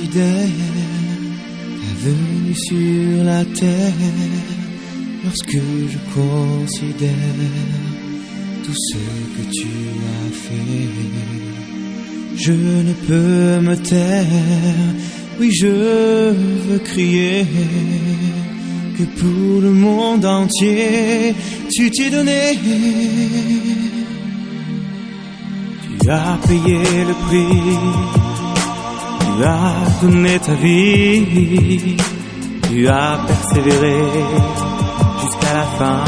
fidèle, ta venue sur la terre. Lorsque je considère tout ce que tu as fait, je ne peux me taire. Oui, je veux crier que pour le monde entier, tu t'es donné. Tu as payé le prix, tu as donné ta vie, tu as persévéré jusqu'à la fin.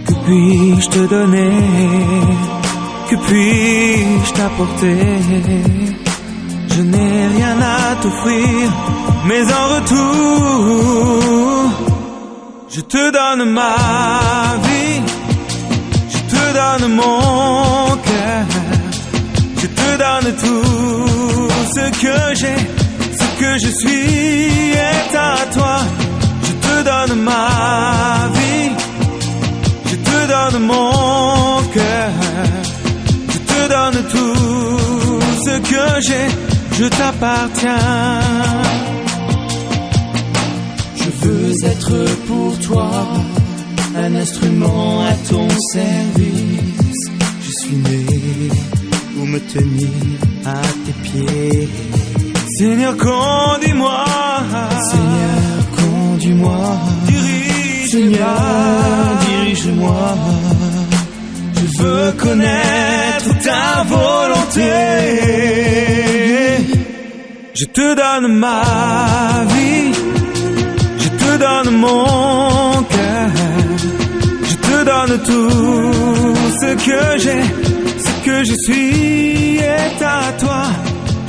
Que puis-je te donner? Que puis-je t'apporter? Je n'ai rien à t'offrir, mais en retour, je te donne ma vie, je te donne mon cœur, je te donne tout ce que j'ai, ce que je suis est à toi. Je te donne ma vie, je te donne mon cœur, je te donne tout ce que j'ai, je t'appartiens. Je veux être pour toi un instrument à ton service. Je suis né pour me tenir à tes pieds. Seigneur, conduis-moi. Seigneur, conduis-moi. Seigneur, dirige-moi. Je veux connaître ta volonté. Je te donne ma vie, je te donne mon cœur, je te donne tout ce que j'ai, ce que je suis est à toi.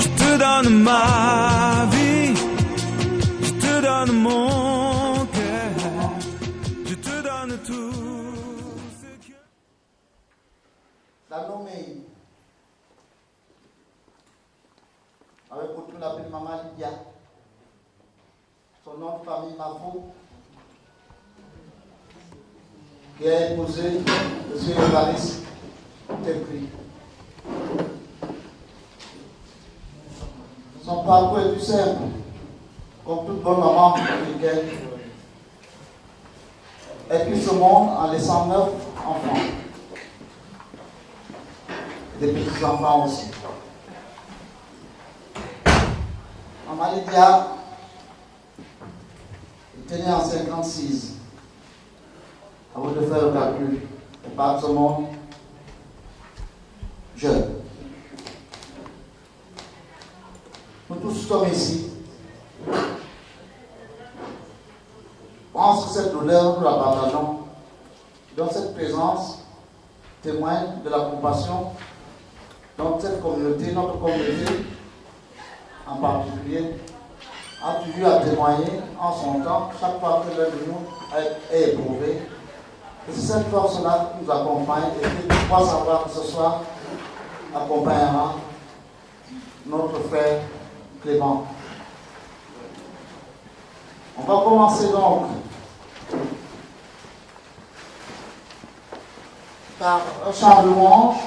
Je te donne ma vie, je te donne mon cœur, je te donne tout ce que... La nommée avec pour tout l'appelle Maman Lydia. Son nom de famille Mafou, qui a épousé M. Évariste Tempri. Son parcours est plus simple, comme toute bonne maman africaine. Elle quitte ce monde en laissant 9 enfants. Des petits enfants aussi. Maman Lydia était née en 56. À vous de faire le calcul. Elle part de ce monde jeune. Nous tous sommes ici. Je pense que cette douleur, nous la partageons. Donc cette présence témoigne de la compassion. Donc cette communauté, notre communauté en particulier, a toujours à témoigner en son temps, chaque fois que l'un de nous est éprouvé. Et c'est cette force-là qui nous accompagne et qui, je crois savoir que ce soir, accompagnera notre frère Clément. On va commencer donc par un chant de louange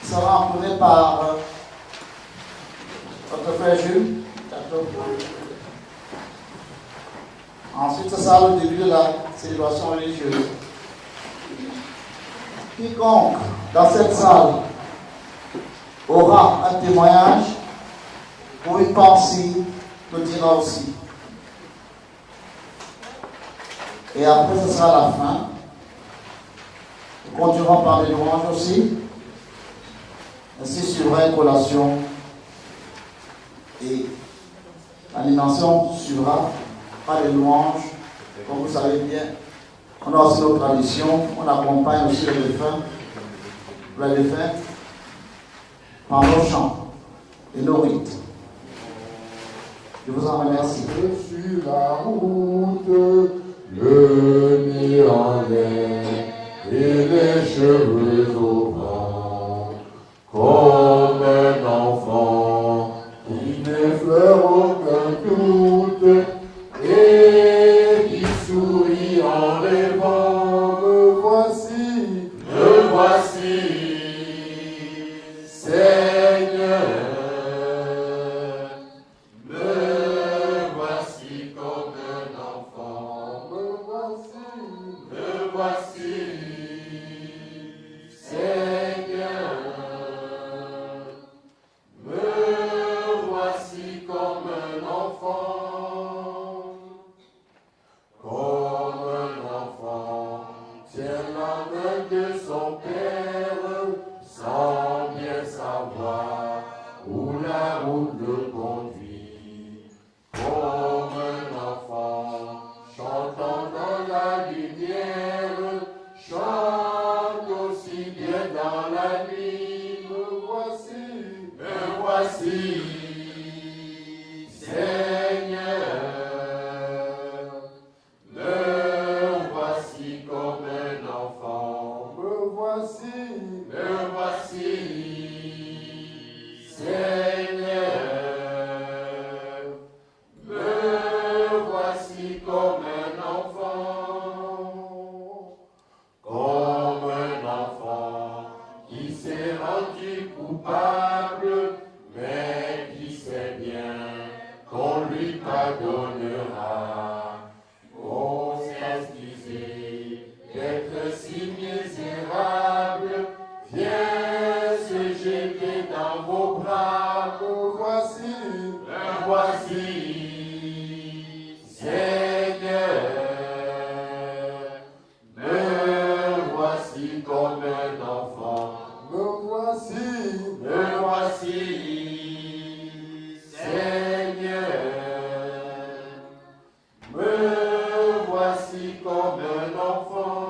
qui sera entouré par notre frère Jules. Ensuite, ce sera le début de la célébration religieuse. Quiconque dans cette salle aura un témoignage ou une pensée le dira aussi. Et après, ce sera la fin. Nous continuerons par les louanges aussi. Ainsi suivra une collation. Et l'animation suivra par les louanges. Comme vous savez bien, on a aussi nos traditions. On accompagne aussi les défunts par nos chants et nos rites. Je vous en remercie. Sur la route, le nez en l'air et les cheveux au vent, comme un enfant qui n'effleure aucun doute et qui sourit en rêvant. Me voici, route le conduit. Comme un enfant, chantant dans la lumière, chante aussi bien dans la nuit. Me voici, Seigneur. Me voici comme un enfant. Me voici, Seigneur. Me voici comme un enfant. Comme un enfant qui s'est rendu coupable, mais qui sait bien qu'on lui pardonnera. Oh, s'excuser d'être si misérable, viens se jeter dans vos bras. Me voici, Seigneur. Me voici comme un enfant. Me voici, Seigneur. Me voici comme un enfant.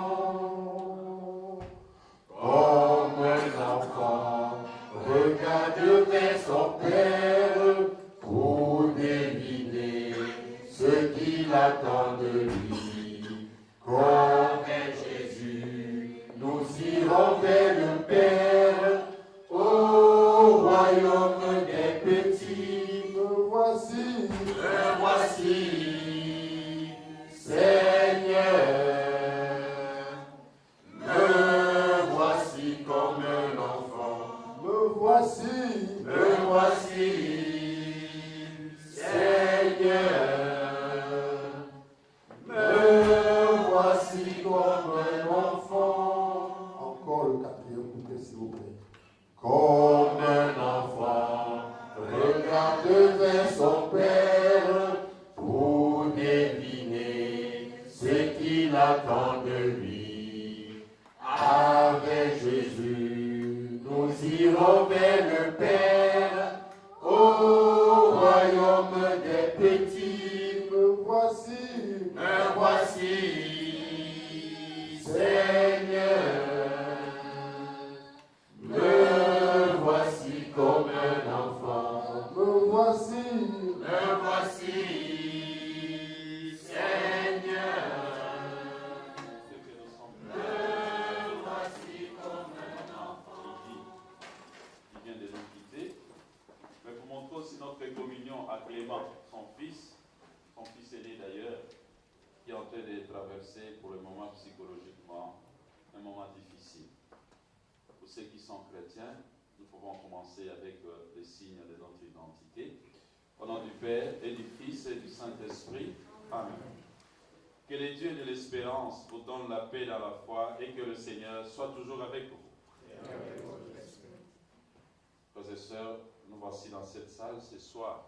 Comme un enfant, regarde vers son Père pour deviner ce qu'il attend de lui. Comme Jésus, nous irons vers le Père, au royaume des petits. Me voici, Seigneur. Me voici comme un enfant. Me voici, Seigneur. Me voici comme un enfant. Encore le quatrième couplet, s'il vous plaît. Comme un enfant, regarde vers son Père pour deviner ce qu'il attend de lui. Avec Jésus, nous irons vers le Père, au royaume des petits. Me voici, Seigneur. Me voici comme un enfant. Me voici, Seigneur. Me voici comme un enfant. Qui vient de nous quitter. Mais pour montrer aussi notre communion à Clément, son fils aîné d'ailleurs, qui est en train de traverser pour le moment psychologiquement un moment difficile. Pour ceux qui sont chrétiens, nous pouvons commencer avec les signes de notre identité. Au nom du Père et du Fils et du Saint-Esprit. Amen. Que les dieux de l'espérance vous donnent la paix dans la foi et que le Seigneur soit toujours avec vous. Frères et sœurs, nous voici dans cette salle ce soir.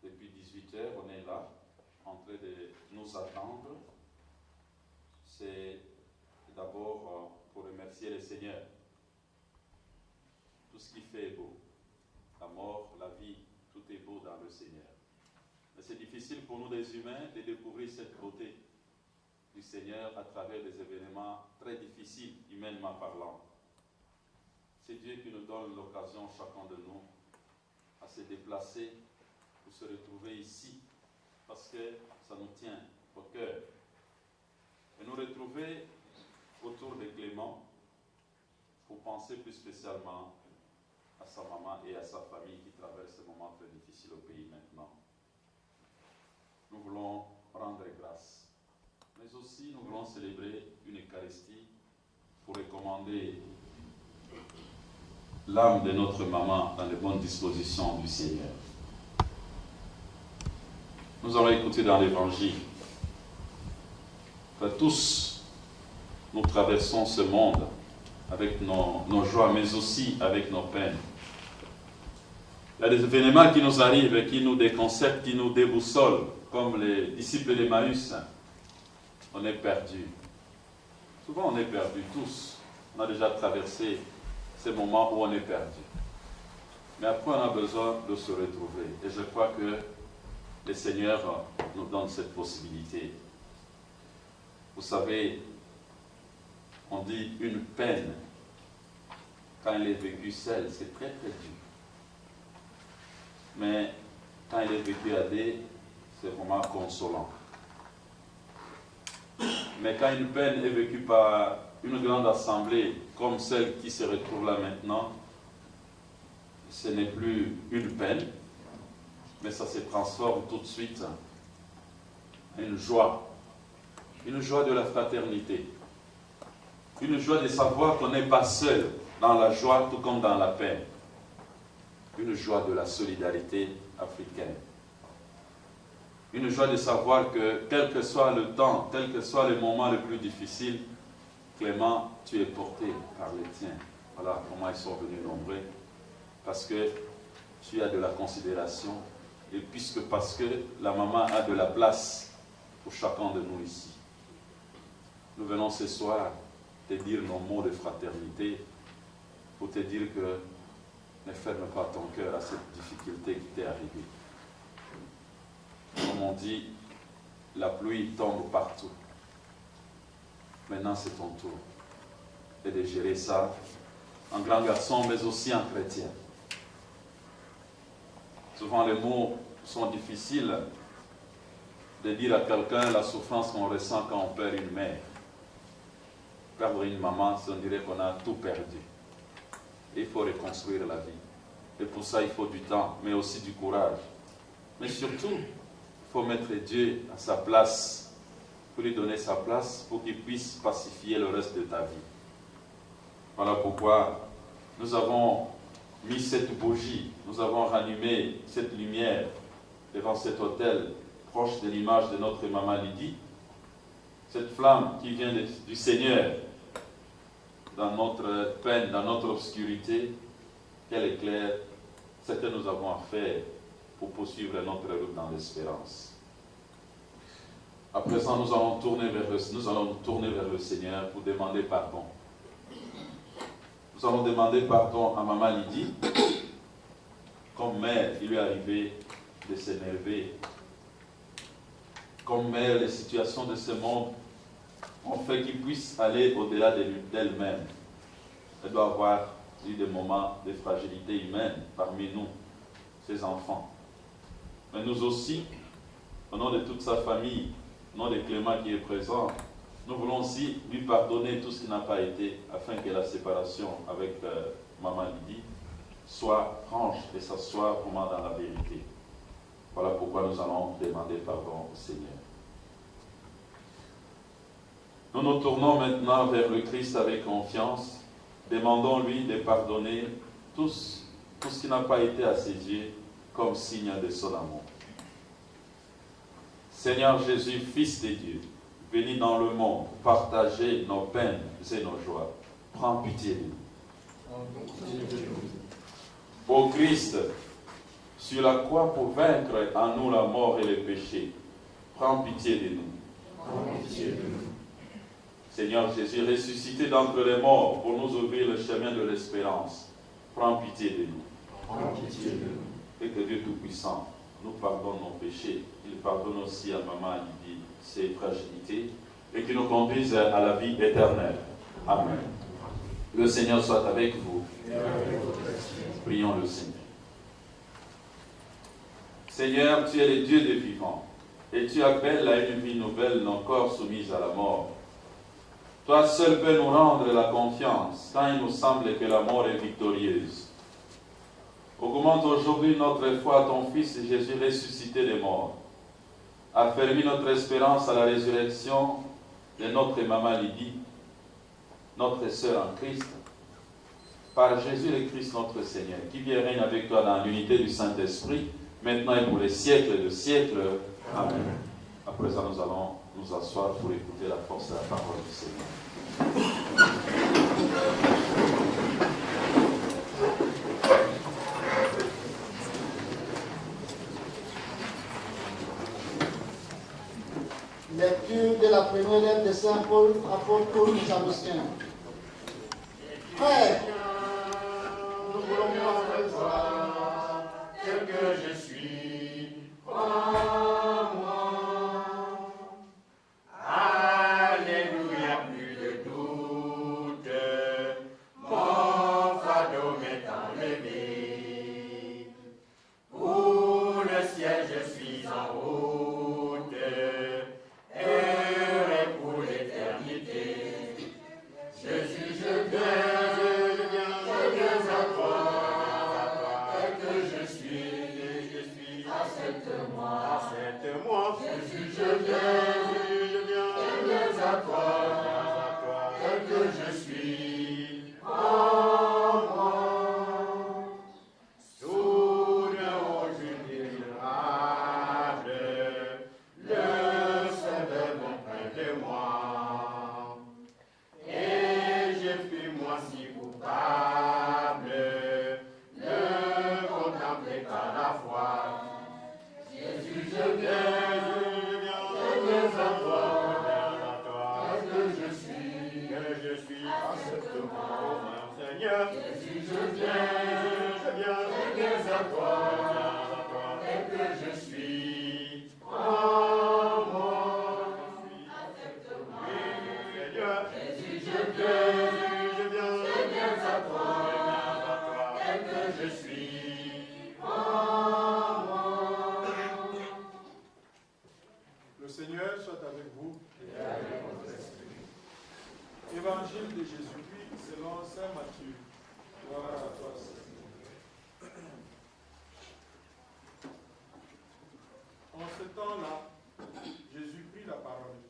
Depuis 18h, on est là, en train de nous attendre. C'est d'abord pour remercier le Seigneur. Tout ce qu'il fait est beau. La mort, la vie, tout est beau dans le Seigneur. Mais c'est difficile pour nous les humains de découvrir cette beauté du Seigneur à travers des événements très difficiles, humainement parlant. C'est Dieu qui nous donne l'occasion, chacun de nous, à se déplacer pour se retrouver ici, parce que ça nous tient au cœur. Et nous retrouver autour de Clément pour penser plus spécialement à sa maman et à sa famille qui traversent ce moment très difficile au pays maintenant. Nous voulons rendre grâce, mais aussi nous voulons célébrer une Eucharistie pour recommander l'âme de notre maman dans les bonnes dispositions du Seigneur. Nous allons écouter dans l'Évangile que tous nous traversons ce monde avec nos joies, mais aussi avec nos peines. Il y a des événements qui nous arrivent et qui nous déconcertent, qui nous déboussolent, comme les disciples d'Emmaüs. On est perdus. Souvent, on est perdus, tous. On a déjà traversé ces moments où on est perdu. Mais après, on a besoin de se retrouver. Et je crois que le Seigneur nous donne cette possibilité. Vous savez, on dit une peine, quand elle est vécue seule, c'est très très dur. Mais quand elle est vécue à deux, c'est vraiment consolant. Mais quand une peine est vécue par une grande assemblée, comme celle qui se retrouve là maintenant, ce n'est plus une peine, mais ça se transforme tout de suite en une joie de la fraternité, une joie de savoir qu'on n'est pas seul dans la joie tout comme dans la peine, une joie de la solidarité africaine, une joie de savoir que quel que soit le temps, quel que soit le moment le plus difficile, Clément, tu es porté par les tiens. Voilà comment ils sont venus nombreux. Parce que tu as de la considération et parce que la maman a de la place pour chacun de nous ici. Nous venons ce soir te dire nos mots de fraternité pour te dire que ne ferme pas ton cœur à cette difficulté qui t'est arrivée. Comme on dit, la pluie tombe partout. Maintenant, c'est ton tour. Et de gérer ça en grand garçon, mais aussi en chrétien. Souvent, les mots sont difficiles de dire à quelqu'un la souffrance qu'on ressent quand on perd une mère. Perdre une maman, on dirait qu'on a tout perdu. Et il faut reconstruire la vie. Et pour ça, il faut du temps, mais aussi du courage. Mais surtout, il faut mettre Dieu à sa place, pour lui donner sa place, pour qu'il puisse pacifier le reste de ta vie. Voilà pourquoi nous avons mis cette bougie, nous avons rallumé cette lumière devant cet autel proche de l'image de notre maman Lydie. Cette flamme qui vient du Seigneur dans notre peine, dans notre obscurité, qu'elle éclaire ce que nous avons à faire pour poursuivre notre route dans l'espérance. À présent, nous allons tourner vers le Seigneur pour demander pardon. Nous allons demander pardon à maman Lydie. Comme mère, il lui est arrivé de s'énerver. Comme mère, les situations de ce monde ont fait qu'il puisse aller au-delà d'elle-même. Elle doit avoir eu des moments de fragilité humaine parmi nous, ses enfants. Mais nous aussi, au nom de toute sa famille, au nom de Clément qui est présent, nous voulons aussi lui pardonner tout ce qui n'a pas été, afin que la séparation avec maman Lydie soit franche et s'assoie vraiment dans la vérité. Voilà pourquoi nous allons demander pardon au Seigneur. Nous nous tournons maintenant vers le Christ avec confiance. Demandons-lui de pardonner tout ce qui n'a pas été à ses yeux comme signe de son amour. Seigneur Jésus, Fils de Dieu, venu dans le monde, partager nos peines et nos joies. Prends pitié de nous. Ô Christ, sur la croix pour vaincre en nous la mort et le péché, prends pitié de nous. Seigneur Jésus, ressuscité d'entre les morts pour nous ouvrir le chemin de l'espérance, prends pitié de nous. Et que Dieu Tout-Puissant nous pardonne nos péchés, qu'il pardonne aussi à maman Lydie ses fragilités et qu'il nous conduise à la vie éternelle. Amen. Le Seigneur soit avec vous. Prions le Seigneur. Seigneur, tu es le Dieu des vivants et tu appelles à une vie nouvelle nos corps soumis à la mort. Toi seul peux nous rendre la confiance quand il nous semble que la mort est victorieuse. Augmente aujourd'hui notre foi à ton Fils Jésus ressuscité des morts. Affermis notre espérance à la résurrection de notre maman Lydie, notre sœur en Christ, par Jésus le Christ notre Seigneur, qui vient règne avec toi dans l'unité du Saint-Esprit, maintenant et pour les siècles de siècles. Amen. À présent, nous allons nous asseoir pour écouter la force de la parole du Seigneur. Lecture de la première lettre de Saint Paul, apôtre Paul aux Augustins. Frères, nous voulons vous offrir cela. viens. Jésus, je viens à toi, tel que je suis. Oh, moi, accepte-moi. Seigneur, Jésus, je viens à toi, tel que je suis. Oh, moi. Le Seigneur soit avec vous. Et avec votre esprit. Évangile de Jésus-Christ selon saint Matthieu. Gloire à toi, Seigneur. En ce temps-là, Jésus prit la parole.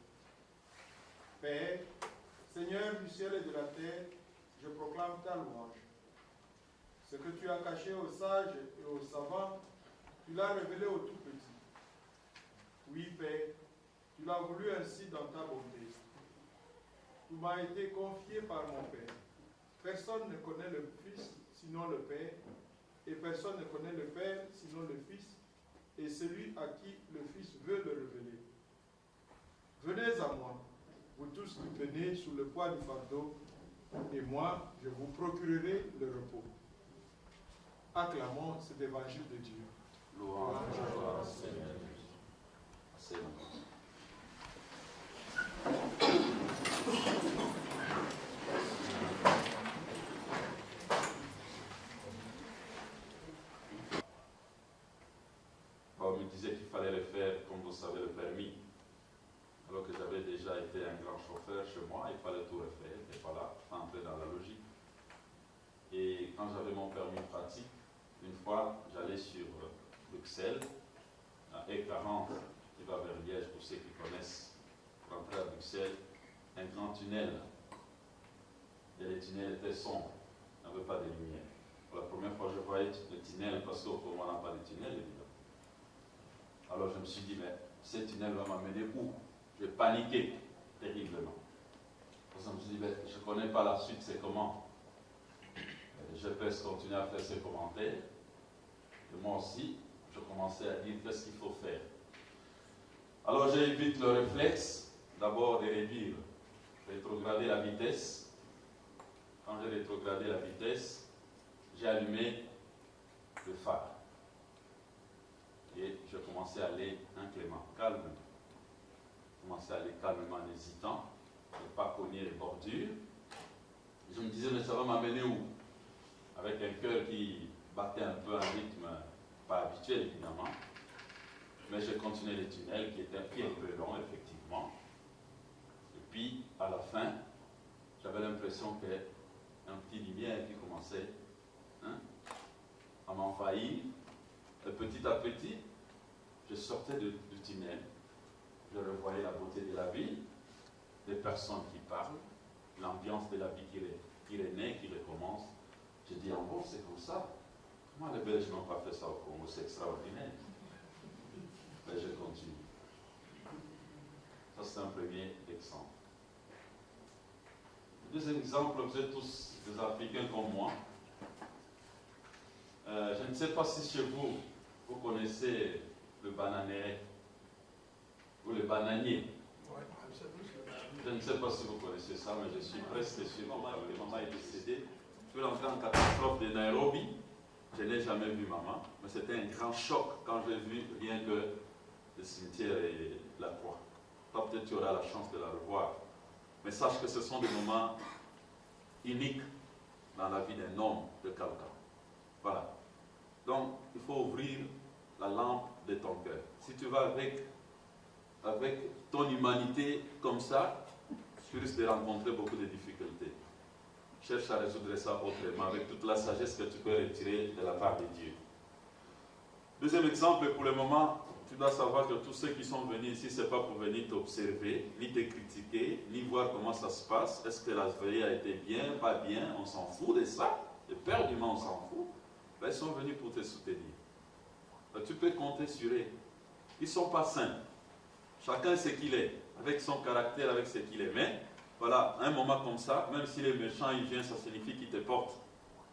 Père, Seigneur du ciel et de la terre, je proclame ta louange. Ce que tu as caché aux sages et aux savants, tu l'as révélé aux tout petits. Oui, Père, tu l'as voulu ainsi dans ta bonté. Tout m'a été confié par mon Père. Personne ne connaît le Fils sinon le Père, et personne ne connaît le Père sinon le Fils, et celui à qui le Fils veut le révéler. Venez à moi, vous tous qui venez sous le poids du fardeau, et moi, je vous procurerai le repos. Acclamons cet évangile de Dieu. Louange à toi, Seigneur. C'est bon. On me disait qu'il fallait le faire, comme vous savez, le permis. Alors que j'avais déjà été un grand chauffeur chez moi, il fallait tout refaire. Et voilà, entrer dans la logique. Et quand j'avais mon permis pratique, une fois, j'allais sur Bruxelles, à E40, qui va vers Liège, pour ceux qui connaissent, pour entrer à Bruxelles, un grand tunnel. Et les tunnels étaient sombres, il n'y avait pas de lumière. Pour la première fois, je voyais le tunnel, parce qu'au fond, on n'a pas de tunnel, évidemment. Alors je me suis dit, mais ce tunnel va m'amener où? J'ai paniqué terriblement. Parce que je me suis dit, mais je ne connais pas la suite, c'est comment? Je peux continuer à faire ces commentaires. Et moi aussi, je commençais à dire qu'est-ce qu'il faut faire. Alors j'ai vite le réflexe, d'abord de réduire, rétrograder la vitesse. Quand j'ai rétrogradé la vitesse, j'ai allumé le phare. Et je commençais à aller inclément, calmement. Je commençais à aller calmement en hésitant, ne pas cogner les bordures. Je me disais, mais ça va m'amener où? Avec un cœur qui battait un peu un rythme pas habituel, évidemment. Mais j'ai continué les tunnels qui étaient un peu longs, effectivement. Et puis, à la fin, j'avais l'impression qu'il y avait un petit lumière qui commençait à m'envahir. Et petit à petit, je sortais du tunnel. Je revoyais la beauté de la ville, des personnes qui parlent, l'ambiance de la vie qui renaît, qui recommence. J'ai dit, en gros, c'est comme ça. Comment les Belges n'ont pas fait ça au Congo? C'est extraordinaire. Mais je continue. Ça, c'est un premier exemple. Le deuxième exemple, vous êtes tous des Africains comme moi. Je ne sais pas si chez vous, vous connaissez le bananier ou le bananier. Je ne sais pas si vous connaissez ça, mais je suis presque sûr que maman est décédée. Je suis rentré en catastrophe de Nairobi. Je n'ai jamais vu maman, mais c'était un grand choc quand j'ai vu rien que le cimetière et la croix. Toi, peut-être tu auras la chance de la revoir. Mais sache que ce sont des moments uniques dans la vie d'un homme de quelqu'un. Voilà. Donc, il faut ouvrir la lampe de ton cœur. Si tu vas avec ton humanité comme ça, tu risques de rencontrer beaucoup de difficultés. Cherche à résoudre ça autrement, avec toute la sagesse que tu peux retirer de la part de Dieu. Deuxième exemple, pour le moment, tu dois savoir que tous ceux qui sont venus ici, ce n'est pas pour venir t'observer, ni te critiquer, ni voir comment ça se passe. Est-ce que la veillée a été bien, pas bien? On s'en fout de ça. Éperdument, on s'en fout. Ben, ils sont venus pour te soutenir. Ben, tu peux compter sur eux. Ils ne sont pas saints. Chacun ce qu'il est, avec son caractère, avec ce qu'il est. Mais, voilà, un moment comme ça, même s'il est méchant, il vient, ça signifie qu'il te porte.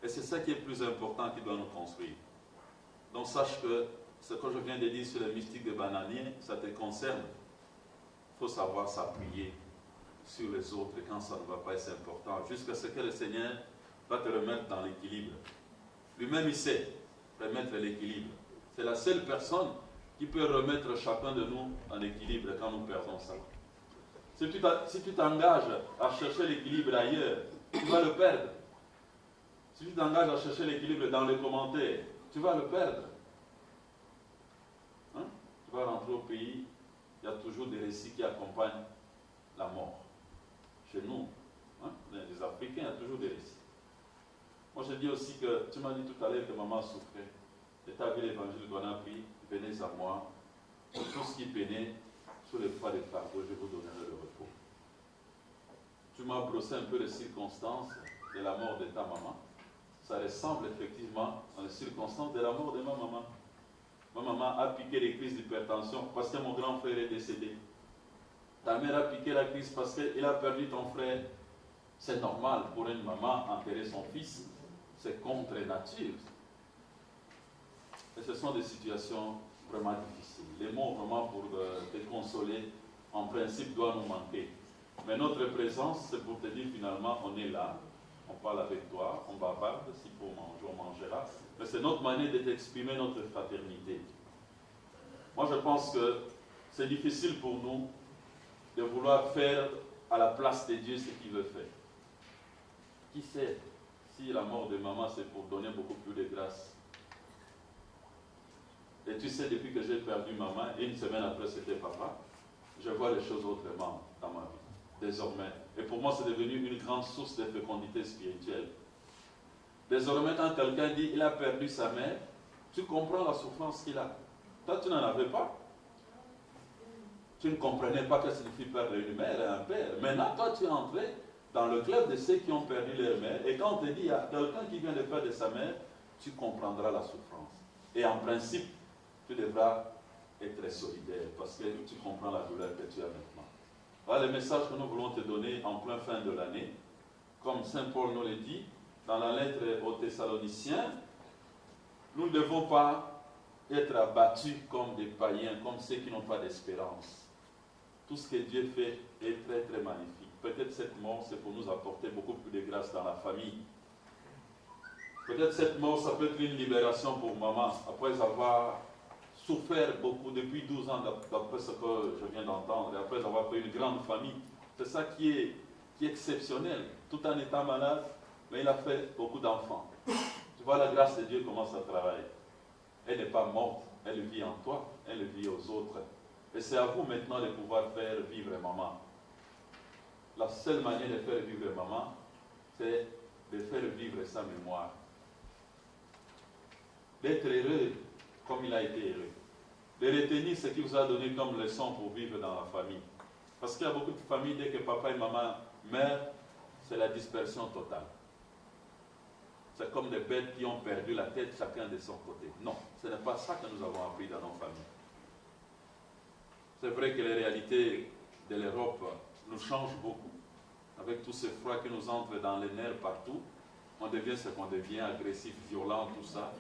Et c'est ça qui est le plus important qui doit nous construire. Donc sache que ce que je viens de dire sur le mystique des bananiers, ça te concerne. Il faut savoir s'appuyer sur les autres quand ça ne va pas être important. Jusqu'à ce que le Seigneur va te remettre dans l'équilibre. Lui-même, il sait remettre l'équilibre. C'est la seule personne qui peut remettre chacun de nous en équilibre quand nous perdons ça. Si tu t'engages à chercher l'équilibre ailleurs, tu vas le perdre. Si tu t'engages à chercher l'équilibre dans les commentaires, tu vas le perdre. Hein? Tu vas rentrer au pays, il y a toujours des récits qui accompagnent la mort. Chez nous, hein, les Africains, il y a toujours des récits. Moi, je dis aussi que, tu m'as dit tout à l'heure que maman souffrait. Et tu as vu l'évangile qu'on a pris, venez à moi, tous ce qui peinait sous les poids des fardeaux, je vous donnerai le repos. Tu m'as brossé un peu les circonstances de la mort de ta maman. Ça ressemble effectivement aux circonstances de la mort de ma maman. Ma maman a piqué les crises d'hypertension parce que mon grand frère est décédé. Ta mère a piqué la crise parce qu'il a perdu ton frère. C'est normal pour une maman enterrer son fils. C'est contre nature. Et ce sont des situations vraiment difficiles. Les mots vraiment pour te consoler, en principe, doivent nous manquer. Mais notre présence, c'est pour te dire finalement, on est là, on parle avec toi, on bavarde, s'il faut manger, on mangera. Mais c'est notre manière d'exprimer notre fraternité. Moi, je pense que c'est difficile pour nous de vouloir faire à la place de Dieu ce qu'il veut faire. Qui sait si la mort de maman, c'est pour donner beaucoup plus de grâce. Et tu sais, depuis que j'ai perdu maman, et une semaine après c'était papa, je vois les choses autrement dans ma vie, désormais. Et pour moi, c'est devenu une grande source de fécondité spirituelle. Désormais, quand quelqu'un dit il a perdu sa mère, tu comprends la souffrance qu'il a. Toi, tu n'en avais pas. Tu ne comprenais pas que ça signifie perdre une mère et un père. Maintenant, toi, tu es entré dans le club de ceux qui ont perdu leur mère. Et quand on te dit il y a quelqu'un qui vient de perdre sa mère, tu comprendras la souffrance. Et en principe, tu devras être solidaire parce que tu comprends la douleur que tu as maintenant. Voilà le message que nous voulons te donner en plein fin de l'année. Comme Saint Paul nous le dit dans la lettre aux Thessaloniciens, nous ne devons pas être abattus comme des païens, comme ceux qui n'ont pas d'espérance. Tout ce que Dieu fait est très très magnifique. Peut-être cette mort, c'est pour nous apporter beaucoup plus de grâce dans la famille. Peut-être cette mort, ça peut être une libération pour maman, après avoir souffert beaucoup depuis 12 ans, d'après ce que je viens d'entendre, et après avoir fait une grande famille. C'est ça qui est exceptionnel. Tout en étant malade, mais il a fait beaucoup d'enfants. Tu vois la grâce de Dieu comment ça travaille. Elle n'est pas morte, elle vit en toi, elle vit aux autres. Et c'est à vous maintenant de pouvoir faire vivre maman. La seule manière de faire vivre maman, c'est de faire vivre sa mémoire. D'être heureux comme il a été heureux. De retenir ce qu'il vous a donné comme leçon pour vivre dans la famille. Parce qu'il y a beaucoup de familles, dès que papa et maman meurent, c'est la dispersion totale. C'est comme des bêtes qui ont perdu la tête chacun de son côté. Non, ce n'est pas ça que nous avons appris dans nos familles. C'est vrai que les réalités de l'Europe nous changent beaucoup. Avec tout ce froid qui nous entre dans les nerfs partout, on devient ce qu'on devient, agressif, violent, tout ça.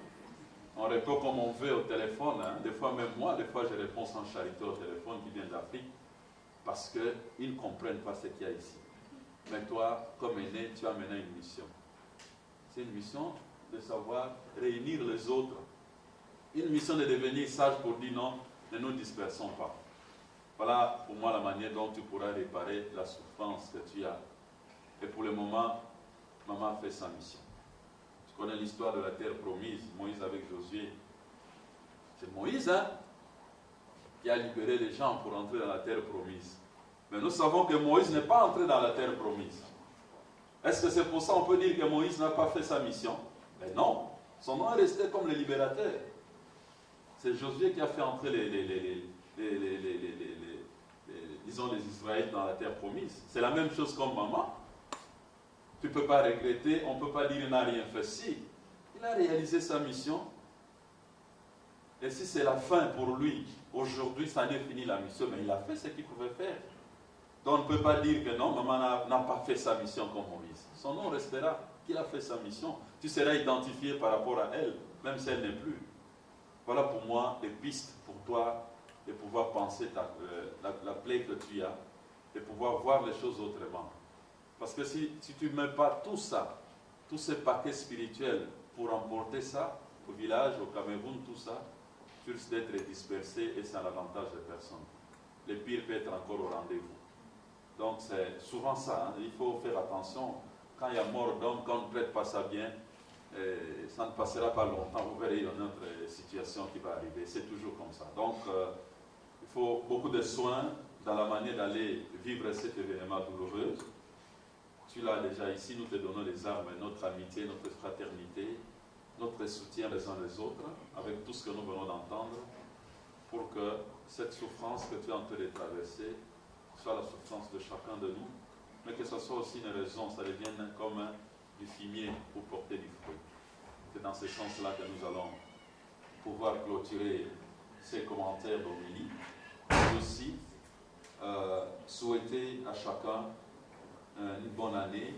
On répond comme on veut au téléphone. Hein. Des fois, même moi, des fois, je réponds sans charité au téléphone qui vient d'Afrique parce qu'ils ne comprennent pas ce qu'il y a ici. Mais toi, comme aîné, tu as mené une mission. C'est une mission de savoir réunir les autres. Une mission de devenir sage pour dire non, ne nous dispersons pas. Voilà pour moi la manière dont tu pourras réparer la souffrance que tu as. Et pour le moment, maman a fait sa mission. Tu connais l'histoire de la terre promise, Moïse avec Josué. C'est Moïse qui a libéré les gens pour entrer dans la terre promise. Mais nous savons que Moïse n'est pas entré dans la terre promise. Est-ce que c'est pour ça qu'on peut dire que Moïse n'a pas fait sa mission? Mais non, son nom est resté comme le libérateur. C'est Josué qui a fait entrer les Israélites dans la terre promise. C'est la même chose comme maman. Tu ne peux pas regretter, on ne peut pas dire qu'il n'a rien fait. Si, il a réalisé sa mission. Et si c'est la fin pour lui, aujourd'hui, ça n'est fini la mission, mais il a fait ce qu'il pouvait faire. Donc on ne peut pas dire que non, maman n'a pas fait sa mission comme Moïse. Son nom restera qu'il a fait sa mission. Tu seras identifié par rapport à elle, même si elle n'est plus. Voilà pour moi des pistes pour toi de pouvoir penser la plaie que tu as, de pouvoir voir les choses autrement. Parce que si tu ne mets pas tout ça, tous ces paquets spirituels pour emporter ça au village, au Cameroun, tout ça, risque d'être dispersé et c'est à l'avantage de personne. Le pire peut être encore au rendez-vous. Donc c'est souvent ça, hein. Il faut faire attention. Quand il y a mort d'homme, quand on ne traite pas ça bien, ça ne passera pas longtemps. Vous verrez une autre situation qui va arriver. C'est toujours comme ça. Donc il faut beaucoup de soins dans la manière d'aller vivre cet événement douloureux. Tu l'as déjà ici, nous te donnons les armes, notre amitié, notre fraternité, notre soutien les uns les autres, avec tout ce que nous venons d'entendre, pour que cette souffrance que tu es en train de traverser soit la souffrance de chacun de nous, mais que ce soit aussi une raison, ça devienne comme du fumier pour porter du fruit. C'est dans ce sens-là que nous allons pouvoir clôturer ces commentaires d'homélie, et aussi souhaiter à chacun une bonne année,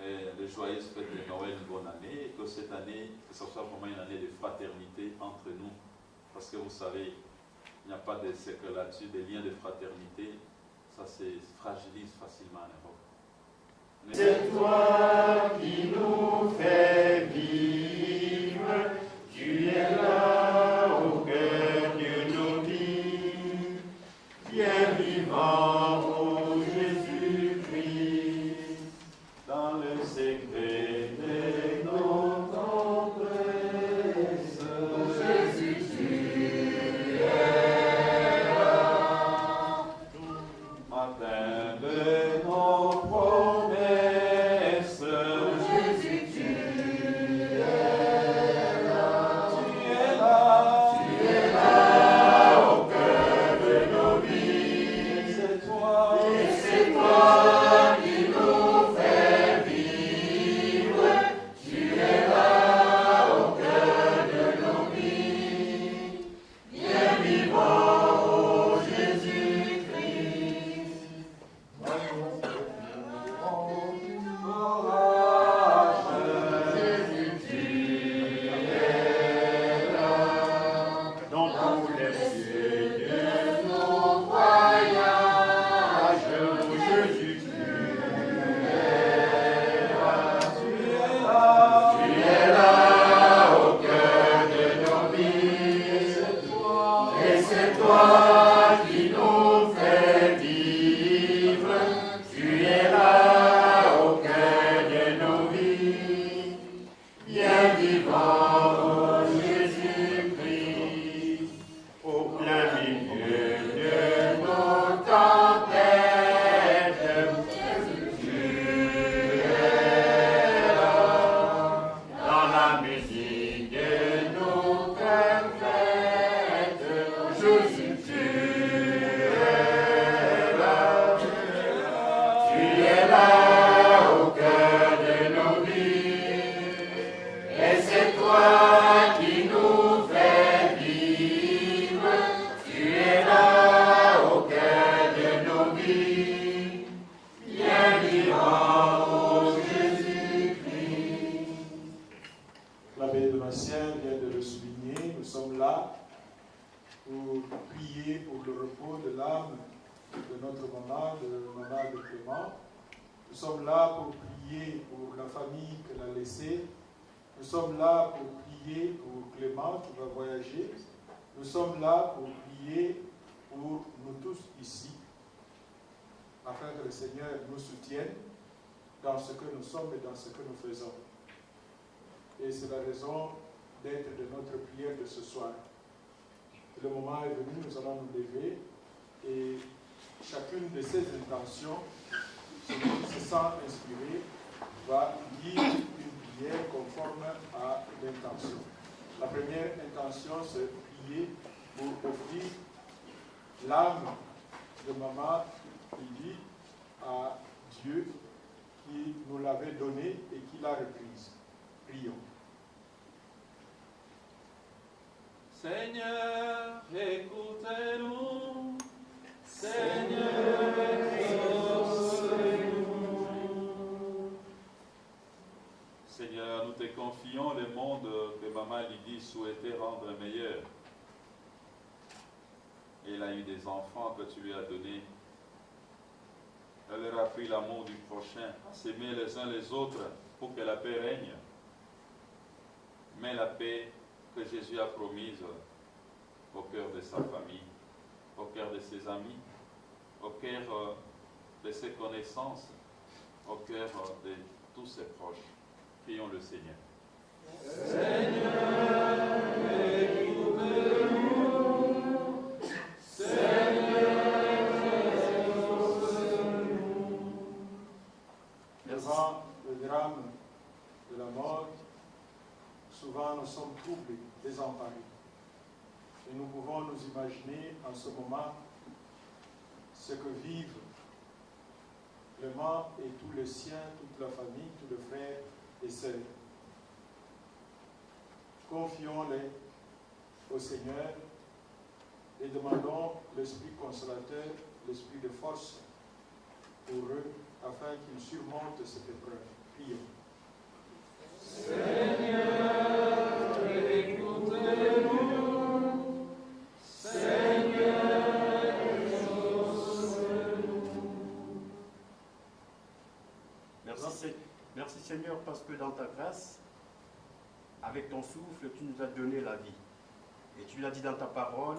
et de joyeuses fêtes de Noël, une bonne année, et que cette année, que ce soit vraiment une année de fraternité entre nous, parce que vous savez, il n'y a pas de secret là-dessus, des liens de fraternité, ça se fragilise facilement en Europe. C'est toi qui nous fais vivre, tu es là au cœur de nos vies, bien vivant, ô Jésus-Christ, dans le secret de nos tendresses. Jésus, tu es là, matin de nos promesses. Jésus, tu es là, tu es là, tu es là au cœur de nos vies. C'est toi, et c'est toi qui nous fais vivre. Tu es là au cœur de nos vies, bien vivant, ô Jésus-Christ. Jésus, tu es là, dans tous les cieux de nos voyages. Jésus, tu es là, tu es là au cœur de nos vies. Et c'est toi qui nous fais vivre. Tu es là au cœur de nos vies, bien vivant, ô Jésus-Christ, au plein milieu de nos tempêtes. Tu es là, dans la musique de nos cœurs fêtes. Jésus, tu es là, tu es là au cœur de nos vies, et c'est toi qui nous fais vivre. Tu es là au cœur de nos vies, bien vivant, ô Jésus-Christ. L'abbé Donatien vient de le souligner, nous sommes là pour prier pour le repos de l'âme de notre maman, de Clément. Nous sommes là pour prier pour la famille qu'elle a laissée. Nous sommes là pour prier pour Clément qui va voyager. Nous sommes là pour prier pour nous tous ici, afin que le Seigneur nous soutienne dans ce que nous sommes et dans ce que nous faisons. Et c'est la raison d'être de notre prière de ce soir. Le moment est venu, nous allons nous lever et chacune de ces intentions, celui qui se sent inspiré, va dire une prière conforme à l'intention. La première intention, c'est prier pour offrir l'âme de maman Lydie à Dieu qui nous l'avait donnée et qui l'a reprise. Prions. Seigneur, écoutez-nous. Seigneur, exaucez-nous. Seigneur, nous te confions le monde que maman Lydie souhaitait rendre meilleur. Elle a eu des enfants que tu lui as donnés. Elle leur a appris l'amour du prochain, à s'aimer les uns les autres. pour que la paix règne, mais la paix que Jésus a promise au cœur de sa famille, au cœur de ses amis, au cœur de ses connaissances, au cœur de tous ses proches. Prions le Seigneur. Seigneur, écoute-nous. Seigneur, exauce-nous. Devant le drame de la mort, souvent nous sommes troublés, désemparés. Et nous pouvons nous imaginer en ce moment ce que vivent Clément et tous les siens, toute la famille, tous les frères et sœurs. Confions-les au Seigneur et demandons l'Esprit consolateur, l'Esprit de force pour eux, afin qu'ils surmontent cette épreuve. Prions. Seigneur, écoute-nous. Seigneur, exauce-nous. Merci Seigneur, parce que dans ta grâce, avec ton souffle, tu nous as donné la vie. Et tu l'as dit dans ta parole,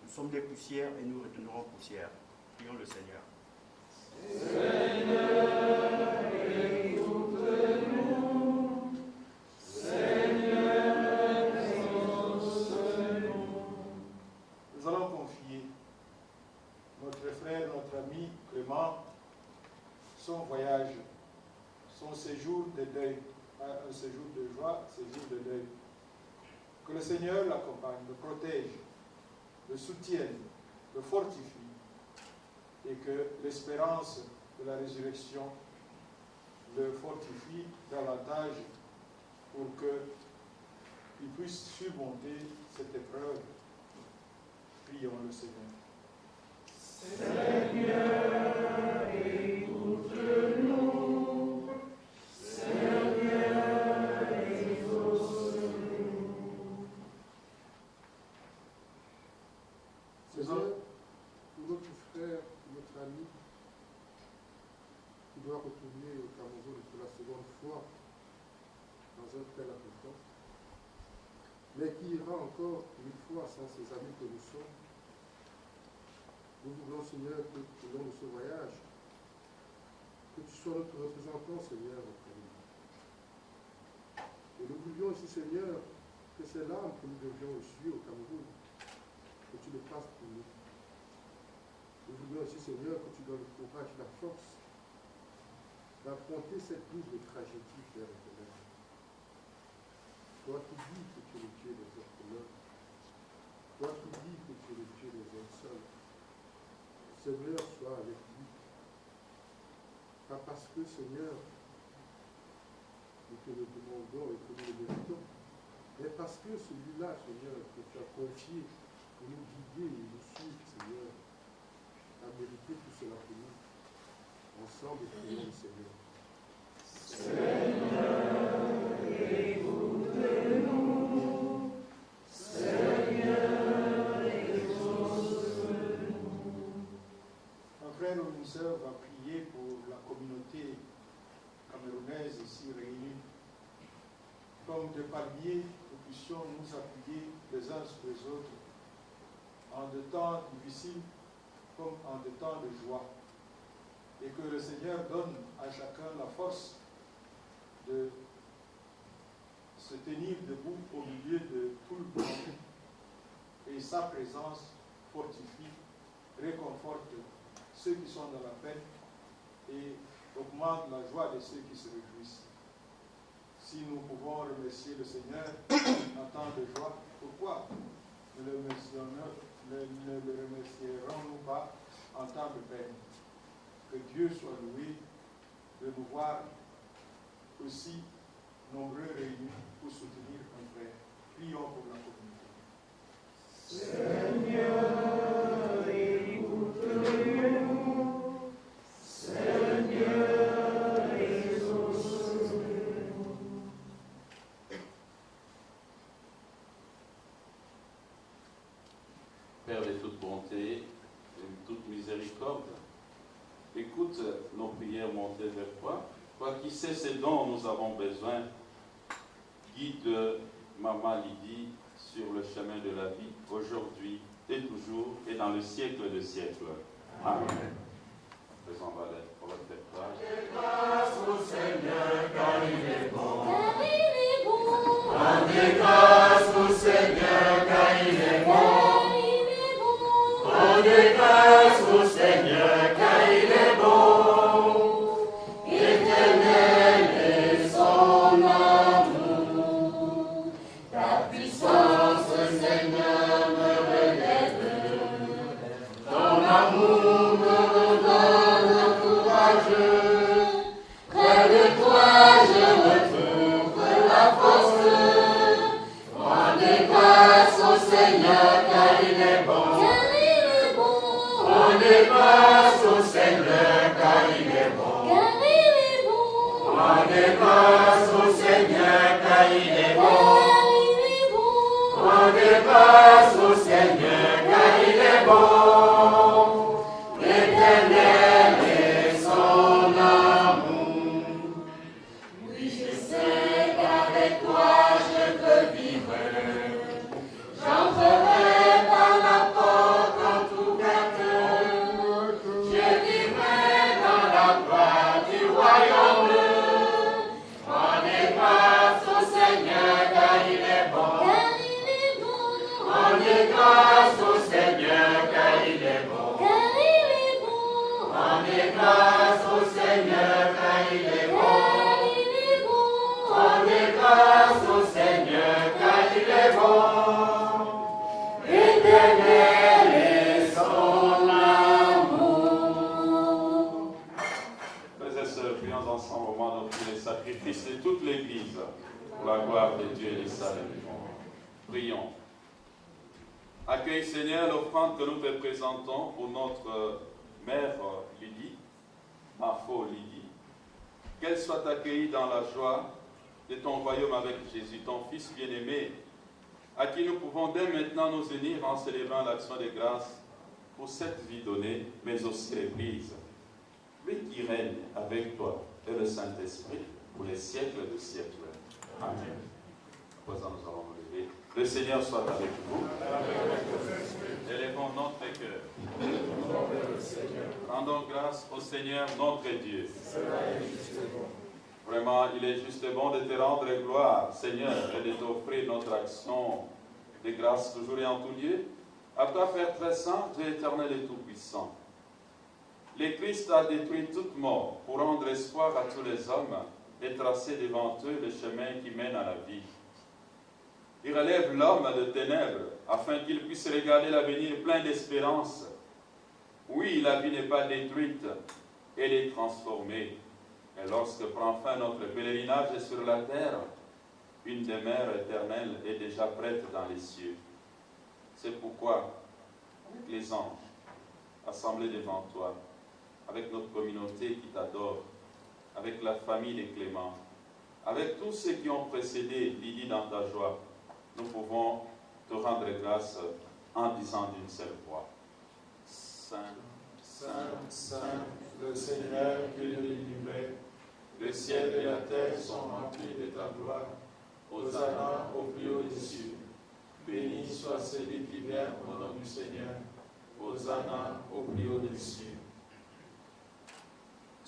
nous sommes des poussières et nous retournerons poussière. Prions le Seigneur. Seigneur, écoute-nous. Seigneur, exauce-nous. Nous allons confier notre frère, notre ami Clément, son voyage, son séjour de deuil, un séjour de joie, séjour de deuil. Que le Seigneur l'accompagne, le protège, le soutienne, le fortifie, et que l'espérance de la résurrection le fortifie davantage pour qu'il puisse surmonter cette épreuve. Prions le Seigneur. Seigneur, écoute-nous. Seigneur, exauce-nous. Seigneur, pour notre frère, pour notre ami, qui doit retourner au Cameroun pour la seconde fois dans un tel habitant, mais qui ira encore 1000 fois sans ses amis que nous sommes, nous voulons, Seigneur, que au long de ce voyage, que tu sois notre représentant, Seigneur, auprès de nous. Et nous voulions aussi, Seigneur, que ces larmes que nous devions essuyer au Cameroun, que tu les fasses pour nous. Nous voulions aussi, Seigneur, que tu donnes le courage et la force d'affronter cette double tragédie, Père éternel. Toi qui dis que tu es le Dieu des orphelins, toi qui dis que tu es le Dieu des hommes seuls, Seigneur, sois avec lui. Pas parce que, Seigneur, nous te le demandons et que nous le méritons, mais parce que celui-là, Seigneur, que tu as confié pour nous guider et nous suivre, Seigneur, a mérité tout cela pour nous. Ensemble, prions le Seigneur. Seigneur, écoute-nous. Seigneur, exauce-nous. Un frère ou une sœur va prier pour la communauté camerounaise ici réunie. Comme de par biais, nous puissions nous appuyer les uns sur les autres en de temps difficiles comme en de temps de joie. Et que le Seigneur donne à chacun la force de se tenir debout au milieu de tout le monde. Et sa présence fortifie, réconforte ceux qui sont dans la peine et augmente la joie de ceux qui se réjouissent. Si nous pouvons remercier le Seigneur en temps de joie, pourquoi ne le remercierons-nous pas en temps de peine? Que Dieu soit loué de nous voir aussi nombreux réunis pour soutenir un frère. Prions pour la communauté. Seigneur, écoute-nous. Seigneur, exauce-nous. Père de toute bonté et de toute miséricorde, écoute nos prières montées vers toi Toi qui sais ce dont nous avons besoin, guide Maman Lydie sur le chemin de la vie, aujourd'hui et toujours et dans le siècle des siècles. Amen. Faisons valer pour votre référence. Grâce au Seigneur, car il est bon. Rendez grâce au Seigneur, car il est bon. Rendez grâce au Seigneur, car il est bon. Éternel est son amour. Ta puissance, Seigneur, me relève. Ton amour me redonne courage. Près de toi, je retrouve la force. Rendez grâce au Seigneur, car il est bon. Rendez grâce au Seigneur, car il est bon. Rendez grâce au Seigneur, car il est bon. Rendez grâce au Seigneur, car il est bon. L'Éternel est son amour. Oui, je sais qu'avec toi je peux vivre. J'entrerai par la porte entrouverte. Je vivrai dans la gloire du royaume. Rendez grâce au Seigneur, car il est bon. Rendez grâce au Seigneur, car il est bon. Rendez grâce au Seigneur, car il est bon. Rendez grâce au Seigneur, car il est bon. Éternel est son amour. Frères et sœurs, prions ensemble au moment d'offrir les sacrifices de toute l'Église pour la gloire de Dieu et les saints du monde. Prions. Accueille, Seigneur, l'offrande que nous te présentons pour notre mère Lydie, Marfo Lydie. Qu'elle soit accueillie dans la joie de ton royaume avec Jésus, ton Fils bien-aimé, à qui nous pouvons dès maintenant nous unir en célébrant l'action de grâce pour cette vie donnée, mais aussi l'Église. Lui qui règne avec toi et le Saint-Esprit pour les siècles des siècles. Amen. À présent, nous allons nous lever. Le Seigneur soit avec vous. Élevons notre cœur. Rendons grâce au Seigneur notre Dieu. Vraiment, il est juste bon de te rendre gloire, Seigneur, et de t'offrir notre action de grâce toujours et en tout lieu. À toi, Père très saint, Dieu éternel et tout-puissant. Le Christ a détruit toute mort pour rendre espoir à tous les hommes et tracer devant eux le chemin qui mène à la vie. Il relève l'homme de ténèbres afin qu'il puisse regarder l'avenir plein d'espérance. Oui, la vie n'est pas détruite, elle est transformée. Et lorsque prend fin notre pèlerinage sur la terre, une demeure éternelle est déjà prête dans les cieux. C'est pourquoi, avec les anges, assemblés devant toi, avec notre communauté qui t'adore, avec la famille des Cléments, avec tous ceux qui ont précédé Lydie dans ta joie, nous pouvons te rendre grâce en disant d'une seule voix. Saint, Saint, Saint, le Seigneur Dieu de l'univers, le ciel et la terre sont remplis de ta gloire. Hosanna au plus haut des cieux. Béni soit celui qui vient au nom du Seigneur. Hosanna au plus haut des cieux.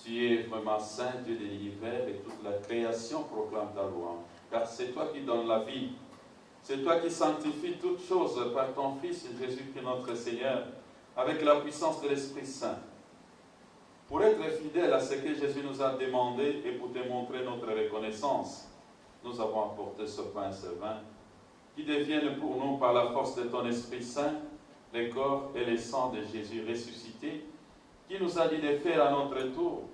Tu es vraiment saint, Dieu de l'univers, et toute la création proclame ta louange. Car c'est toi qui donnes la vie. C'est toi qui sanctifies toutes choses par ton Fils Jésus-Christ notre Seigneur, avec la puissance de l'Esprit Saint. Pour être fidèle à ce que Jésus nous a demandé et pour te montrer notre reconnaissance, nous avons apporté ce pain et ce vin, qui deviennent pour nous, par la force de ton Esprit Saint, le corps et le sang de Jésus ressuscité, qui nous a dit de faire à notre tour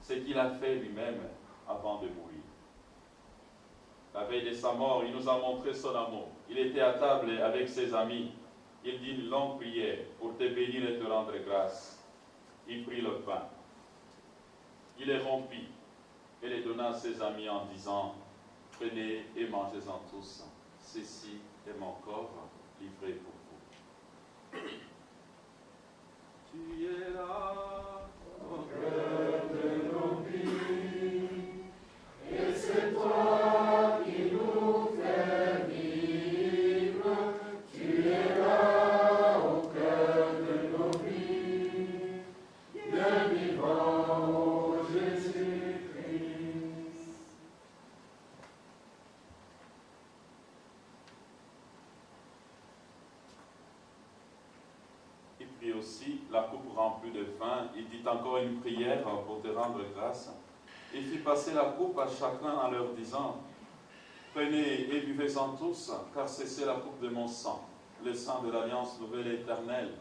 ce qu'il a fait lui-même avant de mourir. La veille de sa mort, il nous a montré son amour. Il était à table avec ses amis. Il dit une longue prière pour te bénir et te rendre grâce. Il prit le pain. Il le rompit et le donna à ses amis en disant, « Prenez et mangez-en tous. Ceci est mon corps livré pour vous. » Tu es là, Au cœur de nos vies. prit aussi la coupe remplie de vin. Il dit encore une prière pour te rendre grâce. Il fit passer la coupe à chacun en leur disant, prenez et buvez-en tous, car c'est la coupe de mon sang, le sang de l'alliance nouvelle et éternelle,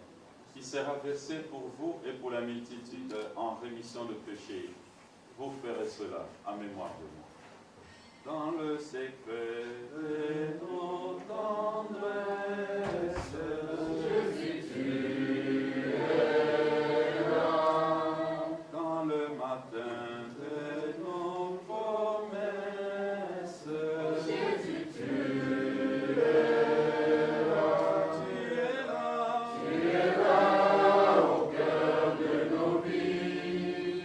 qui sera versé pour vous et pour la multitude en rémission de péchés. Vous ferez cela en mémoire de moi. Dans le secret de nos tendresses, Jésus, tu es là. Dans le matin de nos promesses, Jésus, tu es là. Tu es là. Tu es là au cœur de nos vies.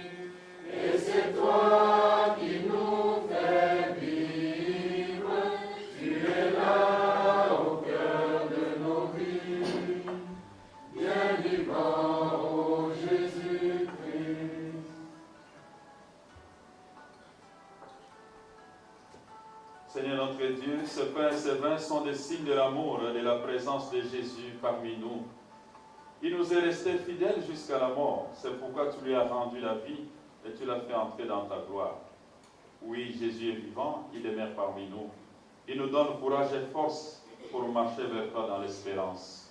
Et c'est toi qui nous fais vivre. Tu es là au cœur de nos vies. Bien vivant, ô Jésus-Christ. Seigneur notre Dieu, ce pain et ce vin sont des signes de l'amour et de la présence de Jésus parmi nous. Il nous est resté fidèle jusqu'à la mort. C'est pourquoi tu lui as rendu la vie et tu l'as fait entrer dans ta gloire. Oui, Jésus est vivant, il demeure parmi nous. Il nous donne courage et force pour marcher vers toi dans l'espérance.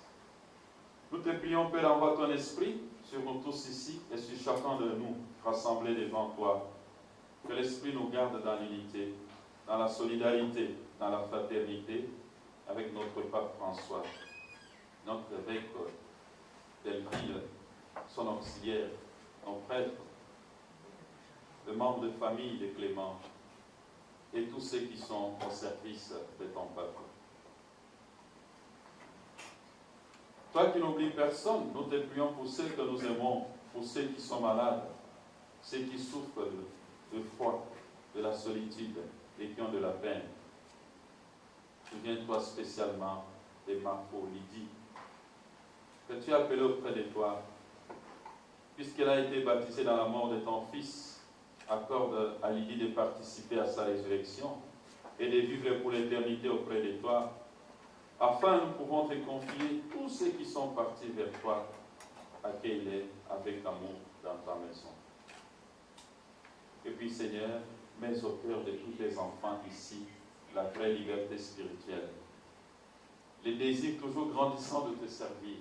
Nous te prions, Père, envoie ton esprit sur nous tous ici et sur chacun de nous rassemblés devant toi. Que l'esprit nous garde dans l'unité, dans la solidarité, dans la fraternité, avec notre pape François, notre évêque d'Elville, son auxiliaire, nos prêtres, les membres de famille de Clément et tous ceux qui sont au service de ton peuple. Toi qui n'oublies personne, nous te prions pour ceux que nous aimons, pour ceux qui sont malades, ceux qui souffrent de froid, de la solitude et qui ont de la peine. Souviens-toi spécialement de Marco Lydie, que tu as appelée auprès de toi, puisqu'elle a été baptisée dans la mort de ton fils. Accorde à Lydie de participer à sa résurrection et de vivre pour l'éternité auprès de toi, afin nous pouvons te confier tous ceux qui sont partis vers toi, accueille-les avec amour dans ta maison. Et puis Seigneur, mets au cœur de tous tes enfants ici la vraie liberté spirituelle, le désir toujours grandissant de te servir.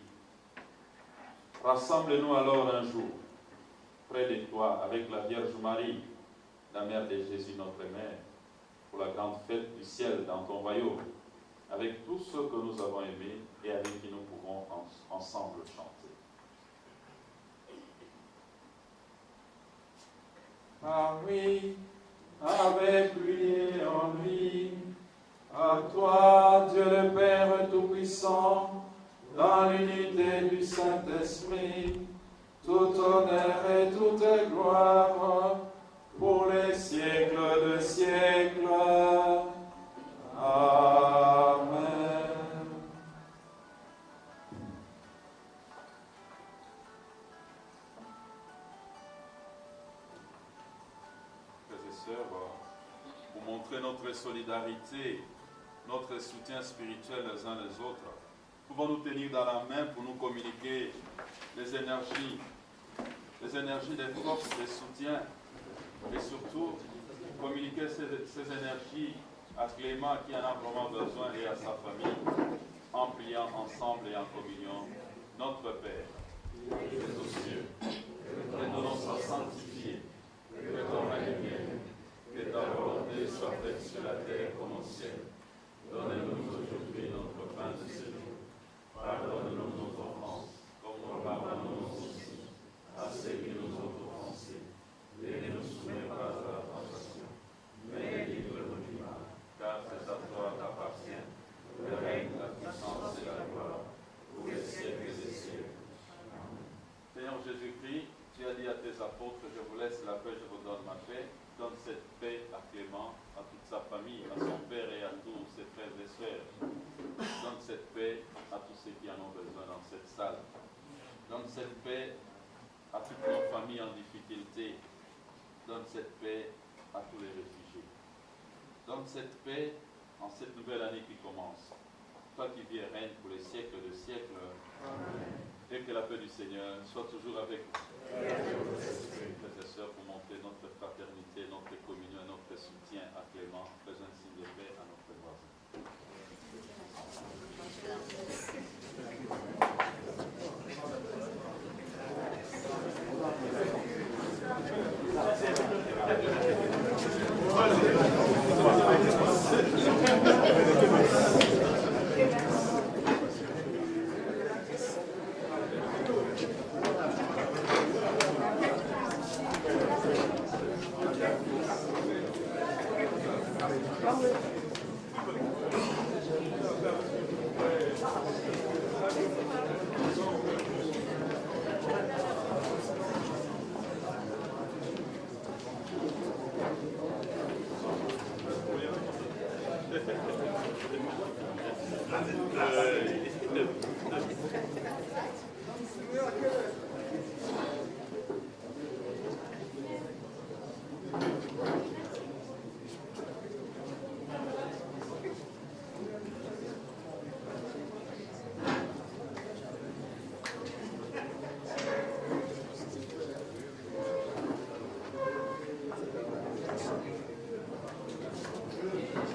Rassemble-nous alors un jour près de toi, avec la Vierge Marie, la mère de Jésus notre Mère, pour la grande fête du ciel dans ton royaume, avec tous ceux que nous avons aimés et avec qui nous pouvons ensemble chanter. Par lui, avec lui et en lui, à toi, Dieu le Père Tout-Puissant, dans l'unité du Saint-Esprit, tout honneur et toute gloire pour les siècles de siècles. Amen. Frères et sœurs, pour montrer notre solidarité, notre soutien spirituel les uns les autres, pouvons nous tenir dans la main pour nous communiquer les énergies des forces, des soutiens, et surtout communiquer ces énergies à Clément qui en a vraiment besoin et à sa famille, en priant ensemble et en communion. Notre Père, qui es aux cieux, que ton nom soit sanctifié, que ton règne vienne, que ta volonté soit faite sur la terre comme au ciel. Donne-nous aujourd'hui notre pain de ce jour. Pardonne-nous nos offenses, comme nous pardonnons aussi à ceux qui nous ont offensés. Et ne nous soumets pas à la tentation, mais livre-nous du mal, car c'est à toi qu'appartient le règne, la puissance et la gloire, pour les siècles des siècles. Seigneur Jésus-Christ, tu as dit à tes apôtres, je vous laisse la paix, je vous donne ma paix. Donne cette paix à Clément, à toute sa famille, à son père et à tous ses frères et sœurs. Donne cette paix à tous ceux qui en ont besoin dans cette salle. Donne cette paix à toutes nos familles en difficulté. Donne cette paix à tous les réfugiés. Donne cette paix en cette nouvelle année qui commence. Toi qui vis et règnes pour les siècles de siècles. Amen. Et que la paix du Seigneur soit toujours avec vous. Frères et sœurs, pour montrer notre fraternité, notre communion, notre soutien à Clément, faisons un signe de paix à notre voisin.